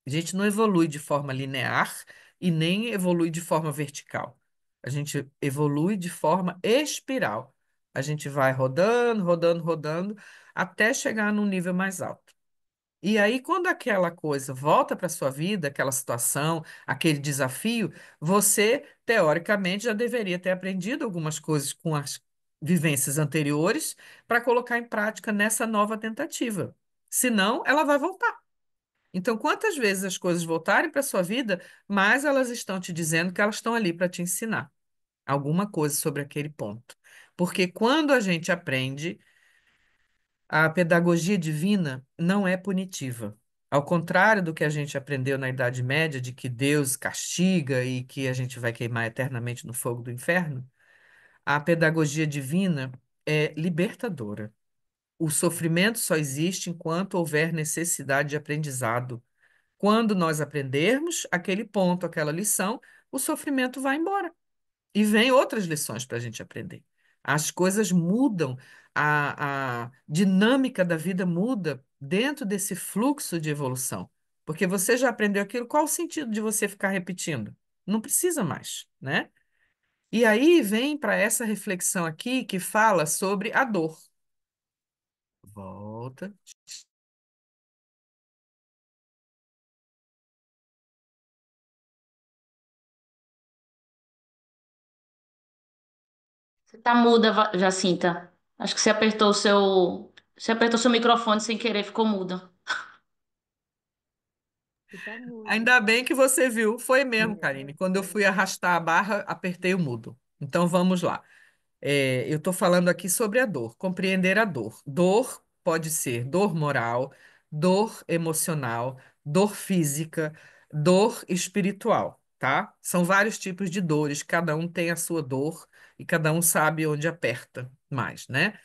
A: A gente não evolui de forma linear e nem evolui de forma vertical. A gente evolui de forma espiral. A gente vai rodando, rodando, rodando, até chegar num nível mais alto. E aí, quando aquela coisa volta para a sua vida, aquela situação, aquele desafio, você, teoricamente, já deveria ter aprendido algumas coisas com as vivências anteriores para colocar em prática nessa nova tentativa. Senão, ela vai voltar. Então, quantas vezes as coisas voltarem para a sua vida, mais elas estão te dizendo que elas estão ali para te ensinar alguma coisa sobre aquele ponto. Porque quando a gente aprende, a pedagogia divina não é punitiva. Ao contrário do que a gente aprendeu na Idade Média, de que Deus castiga e que a gente vai queimar eternamente no fogo do inferno, a pedagogia divina é libertadora. O sofrimento só existe enquanto houver necessidade de aprendizado. Quando nós aprendermos aquele ponto, aquela lição, o sofrimento vai embora. E vem outras lições para a gente aprender. As coisas mudam, a dinâmica da vida muda dentro desse fluxo de evolução. Porque você já aprendeu aquilo, qual o sentido de você ficar repetindo? Não precisa mais, né? E aí vem para essa reflexão aqui que fala sobre a dor. Volta.
B: Você tá muda, Jacinta. Acho que você apertou o seu. Você apertou seu microfone sem querer, ficou muda. Você tá muda.
A: Ainda bem que você viu. Foi mesmo,
B: É,
A: Karine. Quando eu fui arrastar a barra, apertei o mudo. Então vamos lá. Eu estou falando aqui sobre a dor, compreender a dor. Dor pode ser dor moral, dor emocional, dor física, dor espiritual, tá? São vários tipos de dores, cada um tem a sua dor e cada um sabe onde aperta mais, né?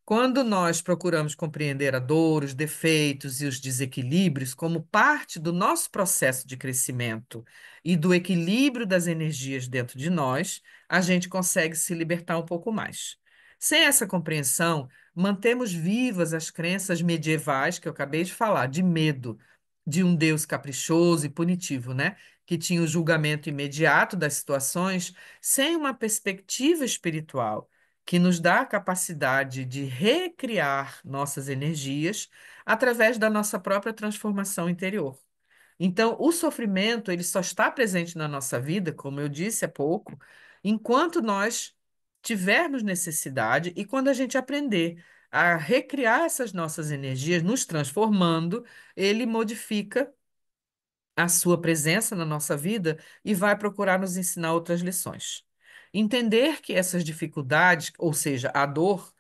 A: Quando nós procuramos compreender a dor, os defeitos e os desequilíbrios como parte do nosso processo de crescimento e do equilíbrio das energias dentro de nós, a gente consegue se libertar um pouco mais. Sem essa compreensão, mantemos vivas as crenças medievais que eu acabei de falar, de medo de um Deus caprichoso e punitivo, né? Que tinha o julgamento imediato das situações, sem uma perspectiva espiritual que nos dá a capacidade de recriar nossas energias através da nossa própria transformação interior. Então, o sofrimento, ele só está presente na nossa vida, como eu disse há pouco, enquanto nós tivermos necessidade e quando a gente aprender a recriar essas nossas energias, nos transformando, ele modifica a sua presença na nossa vida e vai procurar nos ensinar outras lições. Entender que essas dificuldades, ou seja, a dor,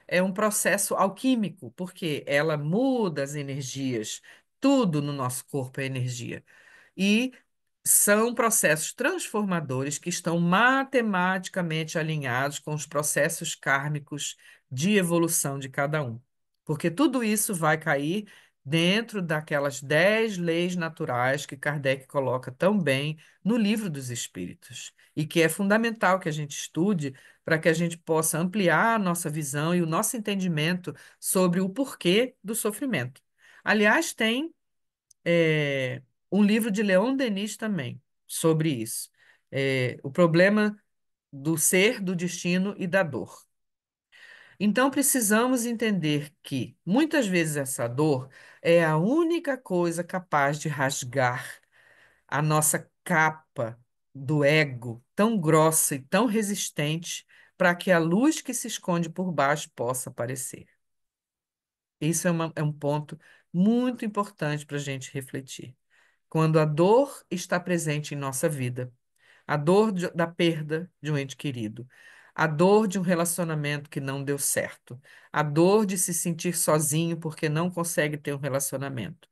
A: é um processo alquímico, porque ela muda as energias, tudo no nosso corpo é energia. E são processos transformadores que estão matematicamente alinhados com os processos kármicos de evolução de cada um. Porque tudo isso vai cair dentro daquelas 10 leis naturais que Kardec coloca tão bem no Livro dos Espíritos, e que é fundamental que a gente estude para que a gente possa ampliar a nossa visão e o nosso entendimento sobre o porquê do sofrimento. Aliás, tem um livro de Leon Denis também sobre isso. O problema do ser, do destino e da dor. Então, precisamos entender que muitas vezes essa dor é a única coisa capaz de rasgar a nossa capa do ego, tão grossa e tão resistente, para que a luz que se esconde por baixo possa aparecer. Isso é um ponto muito importante para a gente refletir. Quando a dor está presente em nossa vida, a dor da perda de um ente querido, a dor de um relacionamento que não deu certo, a dor de se sentir sozinho porque não consegue ter um relacionamento,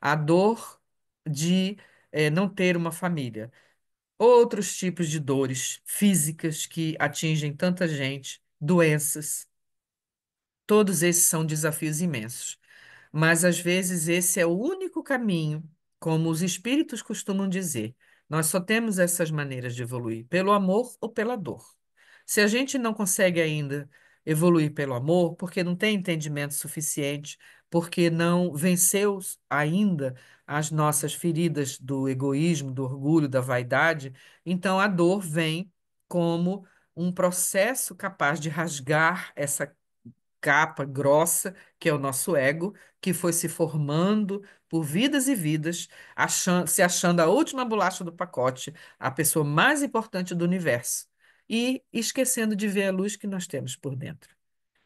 A: a dor de não ter uma família, outros tipos de dores físicas que atingem tanta gente, doenças, todos esses são desafios imensos. Mas às vezes esse é o único caminho, como os espíritos costumam dizer. Nós só temos essas maneiras de evoluir, pelo amor ou pela dor. Se a gente não consegue ainda evoluir pelo amor, porque não tem entendimento suficiente, porque não venceu ainda as nossas feridas do egoísmo, do orgulho, da vaidade, então a dor vem como um processo capaz de rasgar essa capa grossa, que é o nosso ego, que foi se formando por vidas e vidas, se achando a última bolacha do pacote, a pessoa mais importante do universo, e esquecendo de ver a luz que nós temos por dentro.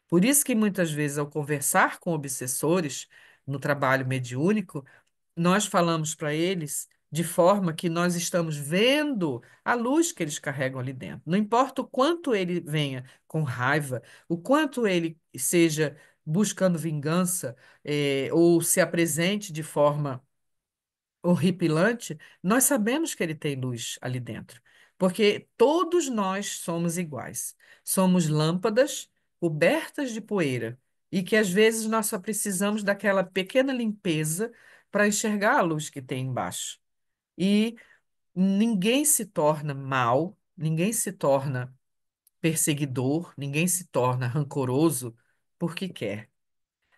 A: Por isso que muitas vezes, ao conversar com obsessores no trabalho mediúnico, nós falamos para eles de forma que nós estamos vendo a luz que eles carregam ali dentro. Não importa o quanto ele venha com raiva, o quanto ele seja buscando vingança, ou se apresente de forma horripilante, nós sabemos que ele tem luz ali dentro, porque todos nós somos iguais. Somos lâmpadas cobertas de poeira e que às vezes nós só precisamos daquela pequena limpeza para enxergar a luz que tem embaixo. E ninguém se torna mal, ninguém se torna perseguidor, ninguém se torna rancoroso porque quer.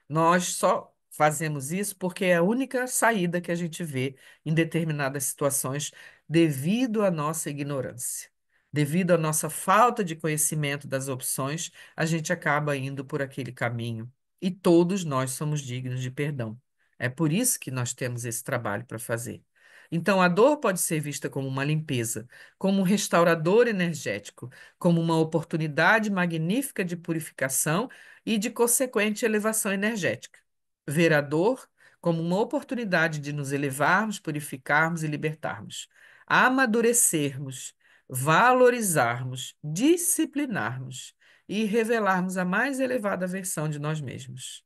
A: Nós só fazemos isso porque é a única saída que a gente vê em determinadas situações devido à nossa ignorância. Devido à nossa falta de conhecimento das opções, a gente acaba indo por aquele caminho. E todos nós somos dignos de perdão. É por isso que nós temos esse trabalho para fazer. Então, a dor pode ser vista como uma limpeza, como um restaurador energético, como uma oportunidade magnífica de purificação e de consequente elevação energética. Ver a dor como uma oportunidade de nos elevarmos, purificarmos e libertarmos, amadurecermos, valorizarmos, disciplinarmos e revelarmos a mais elevada versão de nós mesmos.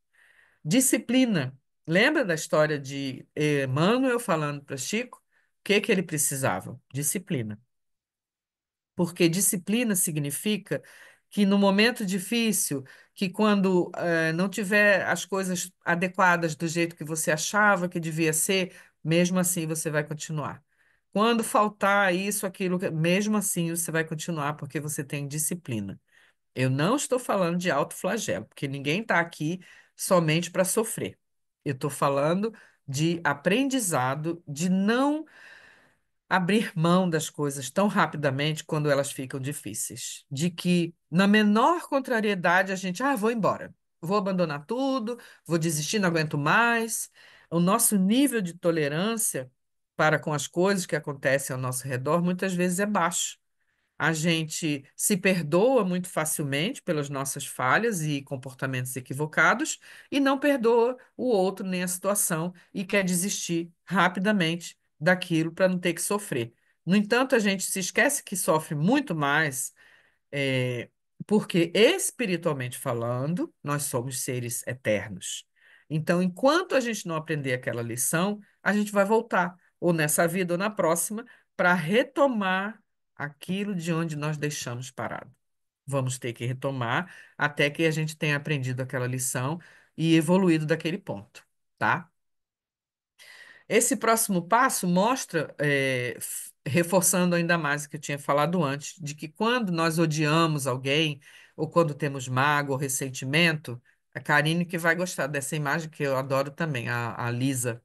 A: Disciplina. Lembra da história de Emmanuel falando para Chico? O que que ele precisava? Disciplina. Porque disciplina significa que no momento difícil, que quando não tiver as coisas adequadas do jeito que você achava que devia ser, mesmo assim você vai continuar. Quando faltar isso, aquilo, mesmo assim você vai continuar, porque você tem disciplina. Eu não estou falando de autoflagelo, porque ninguém está aqui somente para sofrer. Eu estou falando de aprendizado, de não abrir mão das coisas tão rapidamente quando elas ficam difíceis. De que, na menor contrariedade, a gente, vou embora, vou abandonar tudo, vou desistir, não aguento mais. O nosso nível de tolerância para com as coisas que acontecem ao nosso redor muitas vezes é baixo. A gente se perdoa muito facilmente pelas nossas falhas e comportamentos equivocados e não perdoa o outro nem a situação e quer desistir rapidamente daquilo para não ter que sofrer. No entanto, a gente se esquece que sofre muito mais é, porque espiritualmente falando, nós somos seres eternos. Então, enquanto a gente não aprender aquela lição, a gente vai voltar, ou nessa vida ou na próxima, para retomar aquilo de onde nós deixamos parado. Vamos ter que retomar até que a gente tenha aprendido aquela lição e evoluído daquele ponto, tá? Esse próximo passo mostra, reforçando ainda mais o que eu tinha falado antes, de que quando nós odiamos alguém, ou quando temos mágoa ou ressentimento, a Karine que vai gostar dessa imagem, que eu adoro também, a Lisa,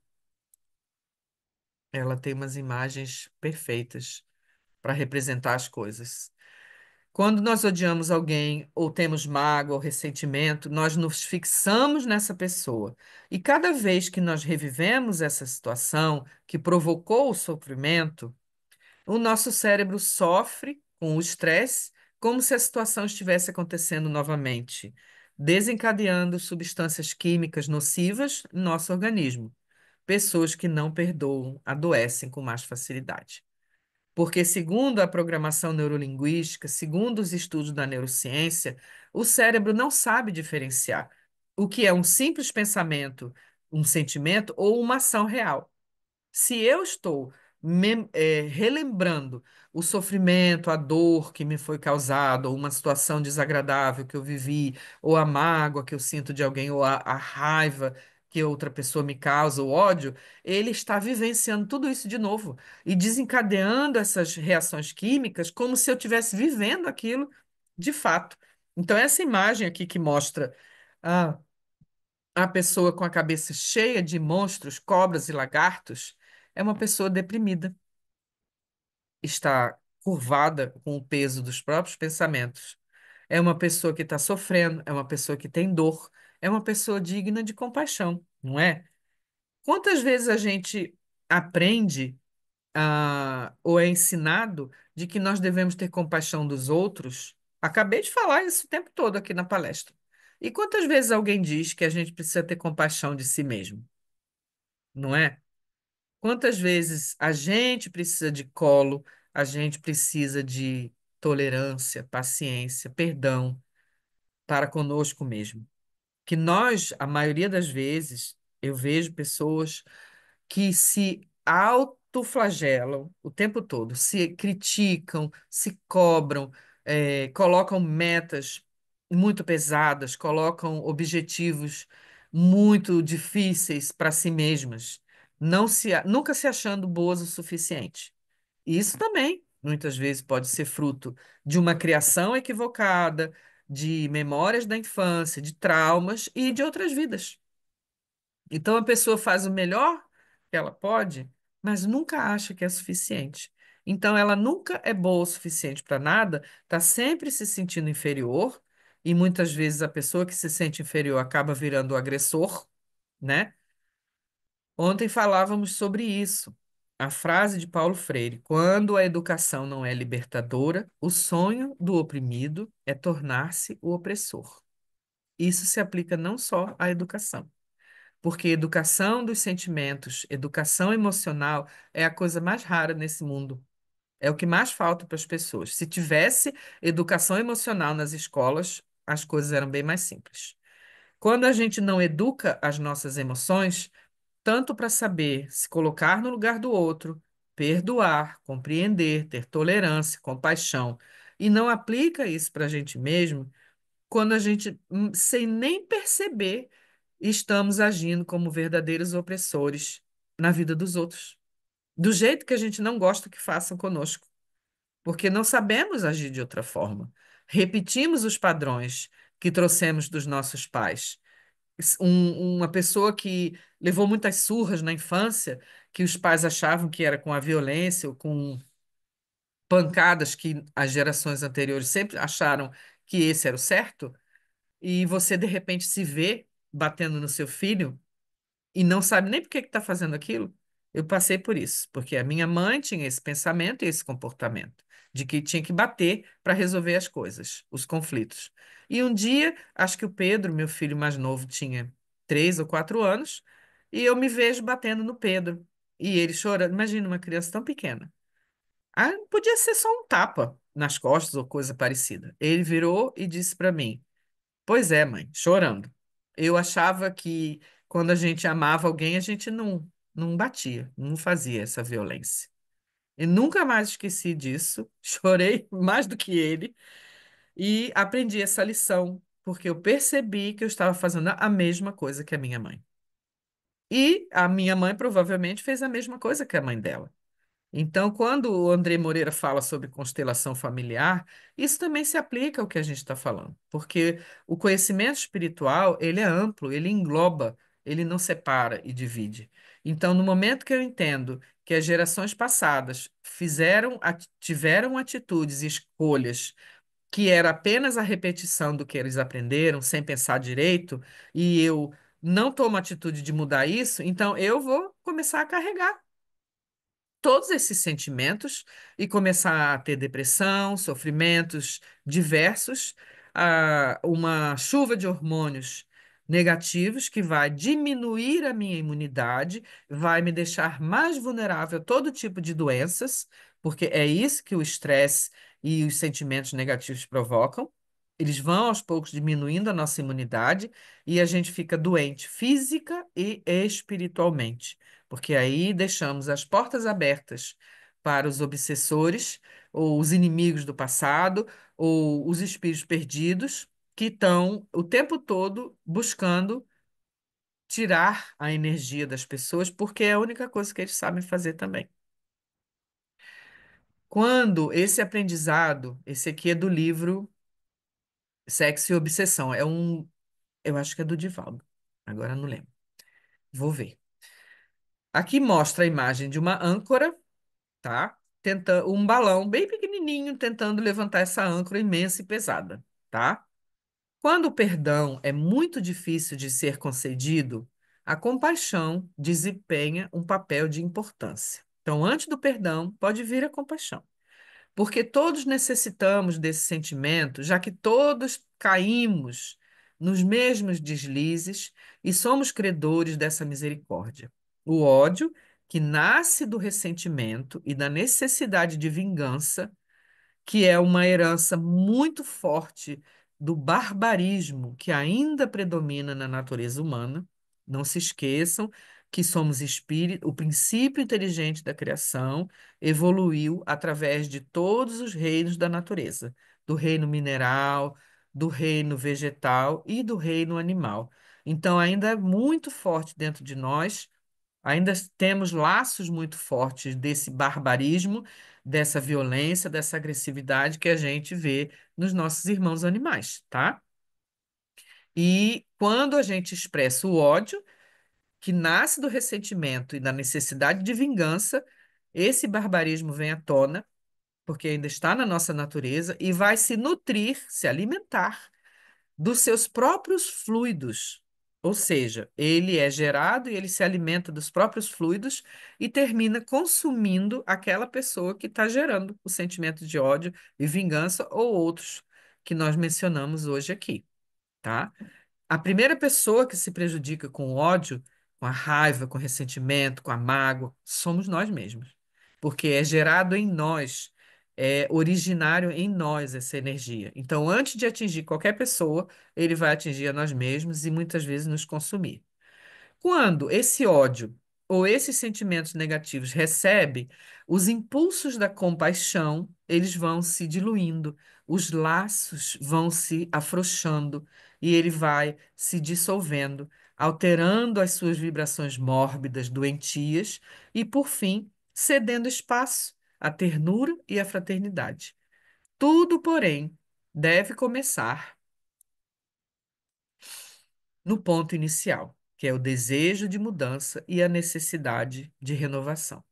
A: ela tem umas imagens perfeitas para representar as coisas. Quando nós odiamos alguém, ou temos mágoa ou ressentimento, nós nos fixamos nessa pessoa. E cada vez que nós revivemos essa situação que provocou o sofrimento, o nosso cérebro sofre com o estresse, como se a situação estivesse acontecendo novamente, desencadeando substâncias químicas nocivas no nosso organismo. Pessoas que não perdoam adoecem com mais facilidade. Porque, segundo a programação neurolinguística, segundo os estudos da neurociência, o cérebro não sabe diferenciar o que é um simples pensamento, um sentimento ou uma ação real. Se eu estou relembrando o sofrimento, a dor que me foi causada, ou uma situação desagradável que eu vivi, ou a mágoa que eu sinto de alguém, ou a raiva que outra pessoa me causa, o ódio, ele está vivenciando tudo isso de novo e desencadeando essas reações químicas como se eu estivesse vivendo aquilo de fato. Então, essa imagem aqui que mostra a pessoa com a cabeça cheia de monstros, cobras e lagartos é uma pessoa deprimida, está curvada com o peso dos próprios pensamentos. É uma pessoa que está sofrendo, é uma pessoa que tem dor, é uma pessoa digna de compaixão, não é? Quantas vezes a gente aprende ou é ensinado de que nós devemos ter compaixão dos outros? Acabei de falar isso o tempo todo aqui na palestra. E quantas vezes alguém diz que a gente precisa ter compaixão de si mesmo? Não é? Quantas vezes a gente precisa de colo, a gente precisa de tolerância, paciência, perdão para conosco mesmo? Que nós, a maioria das vezes, eu vejo pessoas que se autoflagelam o tempo todo, se criticam, se cobram, colocam metas muito pesadas, colocam objetivos muito difíceis para si mesmas, nunca se achando boas o suficiente. E isso também, muitas vezes, pode ser fruto de uma criação equivocada, de memórias da infância, de traumas e de outras vidas. Então a pessoa faz o melhor que ela pode, mas nunca acha que é suficiente. Então ela nunca é boa o suficiente para nada, está sempre se sentindo inferior, e muitas vezes a pessoa que se sente inferior acaba virando o agressor, né? Ontem falávamos sobre isso. A frase de Paulo Freire: quando a educação não é libertadora, o sonho do oprimido é tornar-se o opressor. Isso se aplica não só à educação. Porque educação dos sentimentos, educação emocional é a coisa mais rara nesse mundo. É o que mais falta para as pessoas. Se tivesse educação emocional nas escolas, as coisas eram bem mais simples. Quando a gente não educa as nossas emoções, tanto para saber se colocar no lugar do outro, perdoar, compreender, ter tolerância, compaixão, e não aplica isso para a gente mesmo, quando a gente, sem nem perceber, estamos agindo como verdadeiros opressores na vida dos outros, do jeito que a gente não gosta que façam conosco, porque não sabemos agir de outra forma. Repetimos os padrões que trouxemos dos nossos pais. Uma pessoa que levou muitas surras na infância, que os pais achavam que era com a violência ou com pancadas que as gerações anteriores sempre acharam que esse era o certo, e você de repente se vê batendo no seu filho e não sabe nem por que está fazendo aquilo. Eu passei por isso, porque a minha mãe tinha esse pensamento e esse comportamento, de que tinha que bater para resolver as coisas, os conflitos. E um dia, acho que o Pedro, meu filho mais novo, tinha 3 ou 4 anos, e eu me vejo batendo no Pedro. E ele chorando. Imagina uma criança tão pequena. Ah, podia ser só um tapa nas costas ou coisa parecida. Ele virou e disse para mim: Pois é, mãe, chorando. Eu achava que quando a gente amava alguém, a gente não batia, não fazia essa violência. E nunca mais esqueci disso. Chorei mais do que ele e aprendi essa lição, porque eu percebi que eu estava fazendo a mesma coisa que a minha mãe. E a minha mãe provavelmente fez a mesma coisa que a mãe dela. Então, quando o André Moreira fala sobre constelação familiar, isso também se aplica ao que a gente está falando, porque o conhecimento espiritual, ele é amplo, ele engloba, ele não separa e divide. Então, no momento que eu entendo que as gerações passadas tiveram atitudes e escolhas que era apenas a repetição do que eles aprenderam, sem pensar direito, e eu não tomo atitude de mudar isso, então eu vou começar a carregar todos esses sentimentos e começar a ter depressão, sofrimentos diversos, uma chuva de hormônios negativos que vai diminuir a minha imunidade, vai me deixar mais vulnerável a todo tipo de doenças, porque é isso que o estresse e os sentimentos negativos provocam. Eles vão aos poucos diminuindo a nossa imunidade e a gente fica doente física e espiritualmente, porque aí deixamos as portas abertas para os obsessores, ou os inimigos do passado, ou os espíritos perdidos, que estão o tempo todo buscando tirar a energia das pessoas, porque é a única coisa que eles sabem fazer também. Quando esse aprendizado, esse aqui é do livro Sexo e Obsessão, eu acho que é do Divaldo, agora eu não lembro, vou ver. Aqui mostra a imagem de uma âncora, tá? Tentando um balão bem pequenininho tentando levantar essa âncora imensa e pesada, tá? Quando o perdão é muito difícil de ser concedido, a compaixão desempenha um papel de importância. Então, antes do perdão, pode vir a compaixão. Porque todos necessitamos desse sentimento, já que todos caímos nos mesmos deslizes e somos credores dessa misericórdia. O ódio, que nasce do ressentimento e da necessidade de vingança, que é uma herança muito forte do barbarismo que ainda predomina na natureza humana. Não se esqueçam que somos espírito, o princípio inteligente da criação evoluiu através de todos os reinos da natureza, do reino mineral, do reino vegetal e do reino animal. Então, ainda é muito forte dentro de nós. Ainda temos laços muito fortes desse barbarismo, dessa violência, dessa agressividade que a gente vê nos nossos irmãos animais, tá? E quando a gente expressa o ódio, que nasce do ressentimento e da necessidade de vingança, esse barbarismo vem à tona, porque ainda está na nossa natureza e vai se nutrir, se alimentar dos seus próprios fluidos. Ou seja, ele é gerado e ele se alimenta dos próprios fluidos e termina consumindo aquela pessoa que está gerando o sentimento de ódio e vingança ou outros que nós mencionamos hoje aqui, tá? A primeira pessoa que se prejudica com o ódio, com a raiva, com o ressentimento, com a mágoa, somos nós mesmos. Porque é gerado em nós é originário em nós essa energia. Então, antes de atingir qualquer pessoa, ele vai atingir a nós mesmos e muitas vezes nos consumir. Quando esse ódio ou esses sentimentos negativos recebe os impulsos da compaixão, eles vão se diluindo, os laços vão se afrouxando e ele vai se dissolvendo, alterando as suas vibrações mórbidas, doentias e, por fim, cedendo espaço à ternura e à fraternidade. Tudo, porém, deve começar no ponto inicial, que é o desejo de mudança e a necessidade de renovação.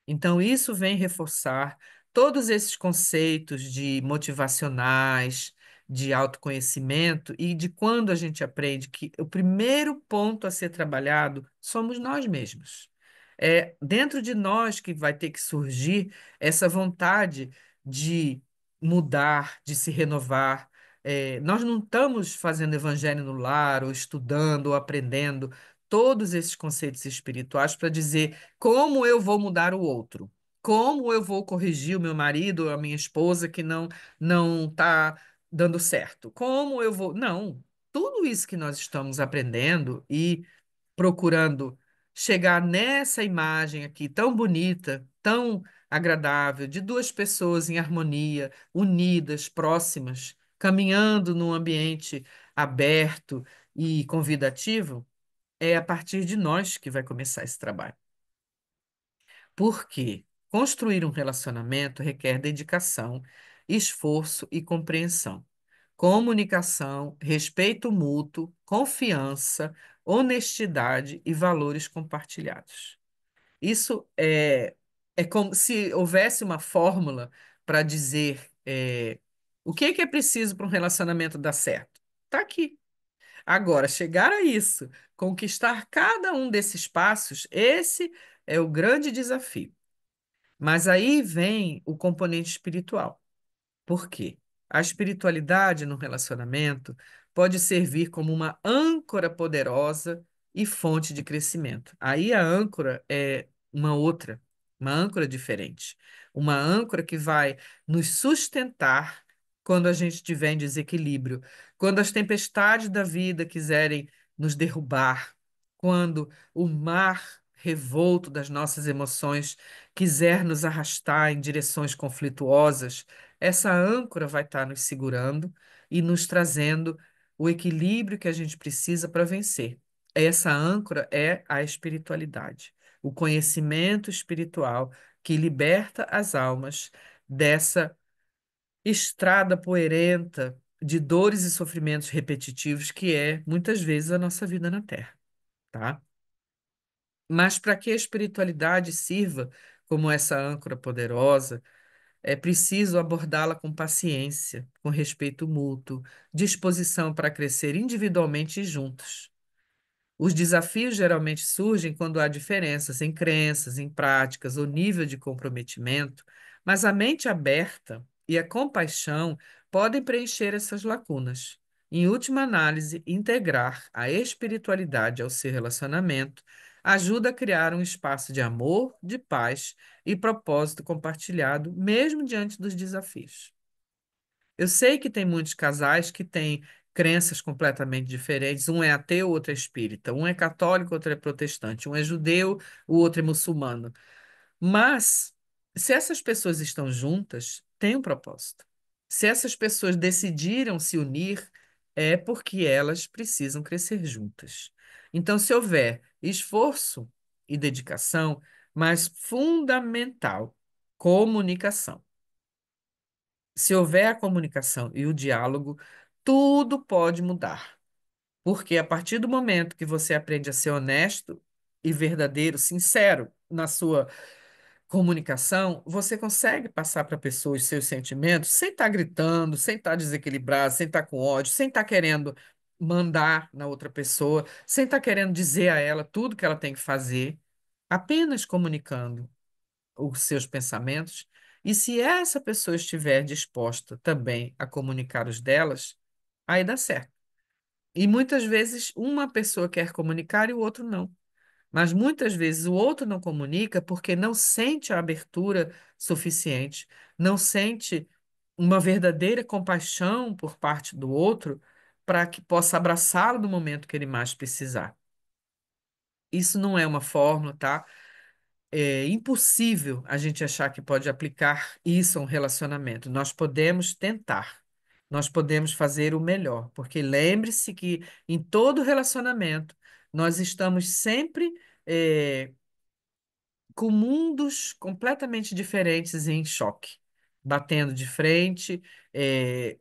A: Então, isso vem reforçar todos esses conceitos de motivacionais, de autoconhecimento e de quando a gente aprende que o primeiro ponto a ser trabalhado somos nós mesmos. É dentro de nós que vai ter que surgir essa vontade de mudar, de se renovar. Nós não estamos fazendo evangelho no lar, ou estudando, ou aprendendo todos esses conceitos espirituais para dizer como eu vou mudar o outro? Como eu vou corrigir o meu marido ou a minha esposa que não está dando certo? Como eu vou. Não. Tudo isso que nós estamos aprendendo e procurando chegar nessa imagem aqui tão bonita, tão agradável, de duas pessoas em harmonia, unidas, próximas, caminhando num ambiente aberto e convidativo, é a partir de nós que vai começar esse trabalho. Porque construir um relacionamento requer dedicação, esforço e compreensão. Comunicação, respeito mútuo, confiança, honestidade e valores compartilhados. Isso é como se houvesse uma fórmula para dizer o que é preciso para um relacionamento dar certo. Está aqui. Agora, chegar a isso, conquistar cada um desses passos, esse é o grande desafio. Mas aí vem o componente espiritual. Por quê? A espiritualidade no relacionamento pode servir como uma âncora poderosa e fonte de crescimento. Aí a âncora é uma âncora diferente. Uma âncora que vai nos sustentar quando a gente estiver em desequilíbrio, quando as tempestades da vida quiserem nos derrubar, quando o mar revolto das nossas emoções quiser nos arrastar em direções conflituosas, essa âncora vai estar nos segurando e nos trazendo o equilíbrio que a gente precisa para vencer. Essa âncora é a espiritualidade, o conhecimento espiritual que liberta as almas dessa estrada poeirenta de dores e sofrimentos repetitivos que é, muitas vezes, a nossa vida na Terra, tá? Mas para que a espiritualidade sirva como essa âncora poderosa, é preciso abordá-la com paciência, com respeito mútuo, disposição para crescer individualmente e juntos. Os desafios geralmente surgem quando há diferenças em crenças, em práticas ou nível de comprometimento, mas a mente aberta e a compaixão podem preencher essas lacunas. Em última análise, integrar a espiritualidade ao seu relacionamento ajuda a criar um espaço de amor, de paz e propósito compartilhado, mesmo diante dos desafios. Eu sei que tem muitos casais que têm crenças completamente diferentes. Um é ateu, o outro é espírita. Um é católico, o outro é protestante. Um é judeu, o outro é muçulmano. Mas, se essas pessoas estão juntas, tem um propósito. Se essas pessoas decidiram se unir, é porque elas precisam crescer juntas. Então, se houver esforço e dedicação, mas fundamental, comunicação. Se houver a comunicação e o diálogo, tudo pode mudar. Porque a partir do momento que você aprende a ser honesto e verdadeiro, sincero na sua comunicação, você consegue passar para a pessoa os seus sentimentos sem estar gritando, sem estar desequilibrado, sem estar com ódio, sem estar querendo mandar na outra pessoa, sem estar querendo dizer a ela tudo que ela tem que fazer, apenas comunicando os seus pensamentos, e se essa pessoa estiver disposta também a comunicar os delas, aí dá certo. E muitas vezes uma pessoa quer comunicar e o outro não. Mas muitas vezes o outro não comunica porque não sente a abertura suficiente, não sente uma verdadeira compaixão por parte do outro para que possa abraçá-lo no momento que ele mais precisar. Isso não é uma fórmula, tá? É impossível a gente achar que pode aplicar isso a um relacionamento. Nós podemos tentar, nós podemos fazer o melhor, porque lembre-se que em todo relacionamento nós estamos sempre com mundos completamente diferentes e em choque, batendo de frente,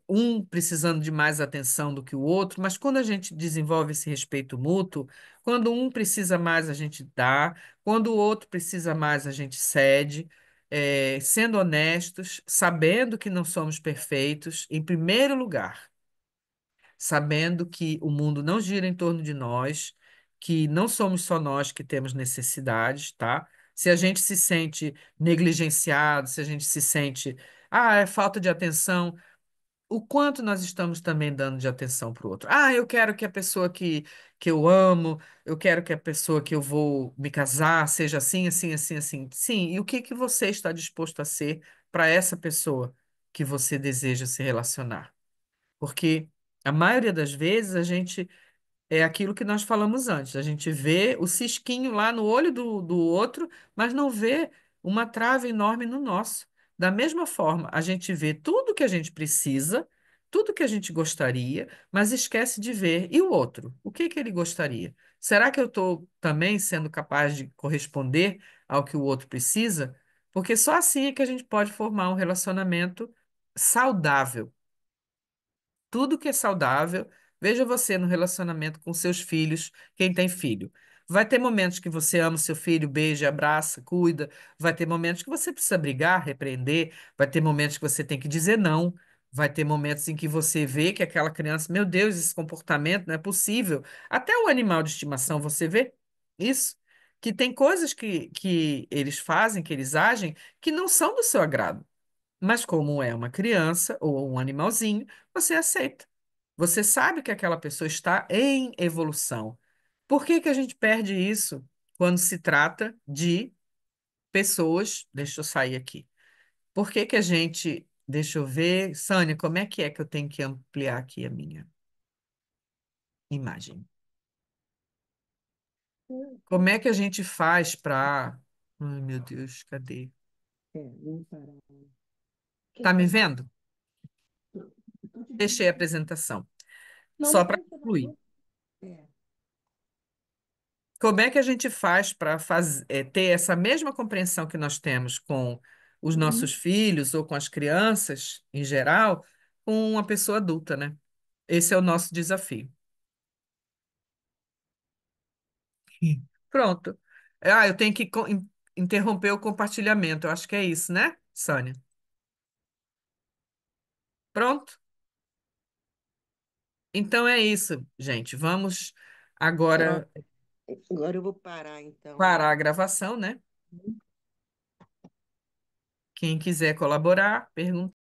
A: um precisando de mais atenção do que o outro, mas quando a gente desenvolve esse respeito mútuo, quando um precisa mais, a gente dá, quando o outro precisa mais, a gente cede. Sendo honestos, sabendo que não somos perfeitos, em primeiro lugar, sabendo que o mundo não gira em torno de nós, que não somos só nós que temos necessidades, tá? Se a gente se sente negligenciado, se a gente se sente, é falta de atenção, o quanto nós estamos também dando de atenção para o outro? Eu quero que a pessoa que eu amo, eu quero que a pessoa que eu vou me casar seja assim, assim, assim, assim. Sim, e o que que você está disposto a ser para essa pessoa que você deseja se relacionar? Porque a maioria das vezes a gente é aquilo que nós falamos antes. A gente vê o cisquinho lá no olho do outro, mas não vê uma trave enorme no nosso. Da mesma forma, a gente vê tudo que a gente precisa, tudo que a gente gostaria, mas esquece de ver. E o outro? O que que ele gostaria? Será que eu estou também sendo capaz de corresponder ao que o outro precisa? Porque só assim é que a gente pode formar um relacionamento saudável. Tudo que é saudável, veja você no relacionamento com seus filhos, quem tem filho. Vai ter momentos que você ama o seu filho, beija, abraça, cuida. Vai ter momentos que você precisa brigar, repreender. Vai ter momentos que você tem que dizer não. Vai ter momentos em que você vê que aquela criança, meu Deus, esse comportamento não é possível. Até o animal de estimação você vê isso. Que tem coisas que eles fazem, que eles agem, que não são do seu agrado. Mas como é uma criança ou um animalzinho, você aceita. Você sabe que aquela pessoa está em evolução. Por que que a gente perde isso quando se trata de pessoas? Deixa eu sair aqui. Por que que a gente. Deixa eu ver. Sânia, como é que eu tenho que ampliar aqui a minha imagem? Como é que a gente faz para. Ai, meu Deus, cadê?
C: Vamos parar.
A: Tá
C: Que-
A: me vendo?
C: tô te
A: Deixei a
C: vendo.
A: apresentação.
C: Não,
A: Só
C: não
A: para
C: precisa
A: concluir.
C: não. É.
A: Como é que a gente faz para ter essa mesma compreensão que nós temos com os nossos
C: Uhum.
A: filhos ou com as crianças em geral, com uma pessoa adulta, né? Esse é o nosso desafio. Pronto. Eu tenho que interromper o compartilhamento. Eu acho que é isso, né, Sânia? Pronto? Então é isso, gente. Vamos
C: Pronto.
A: agora
C: Agora eu vou parar, então.
A: parar a gravação, né? Quem quiser colaborar, pergunta.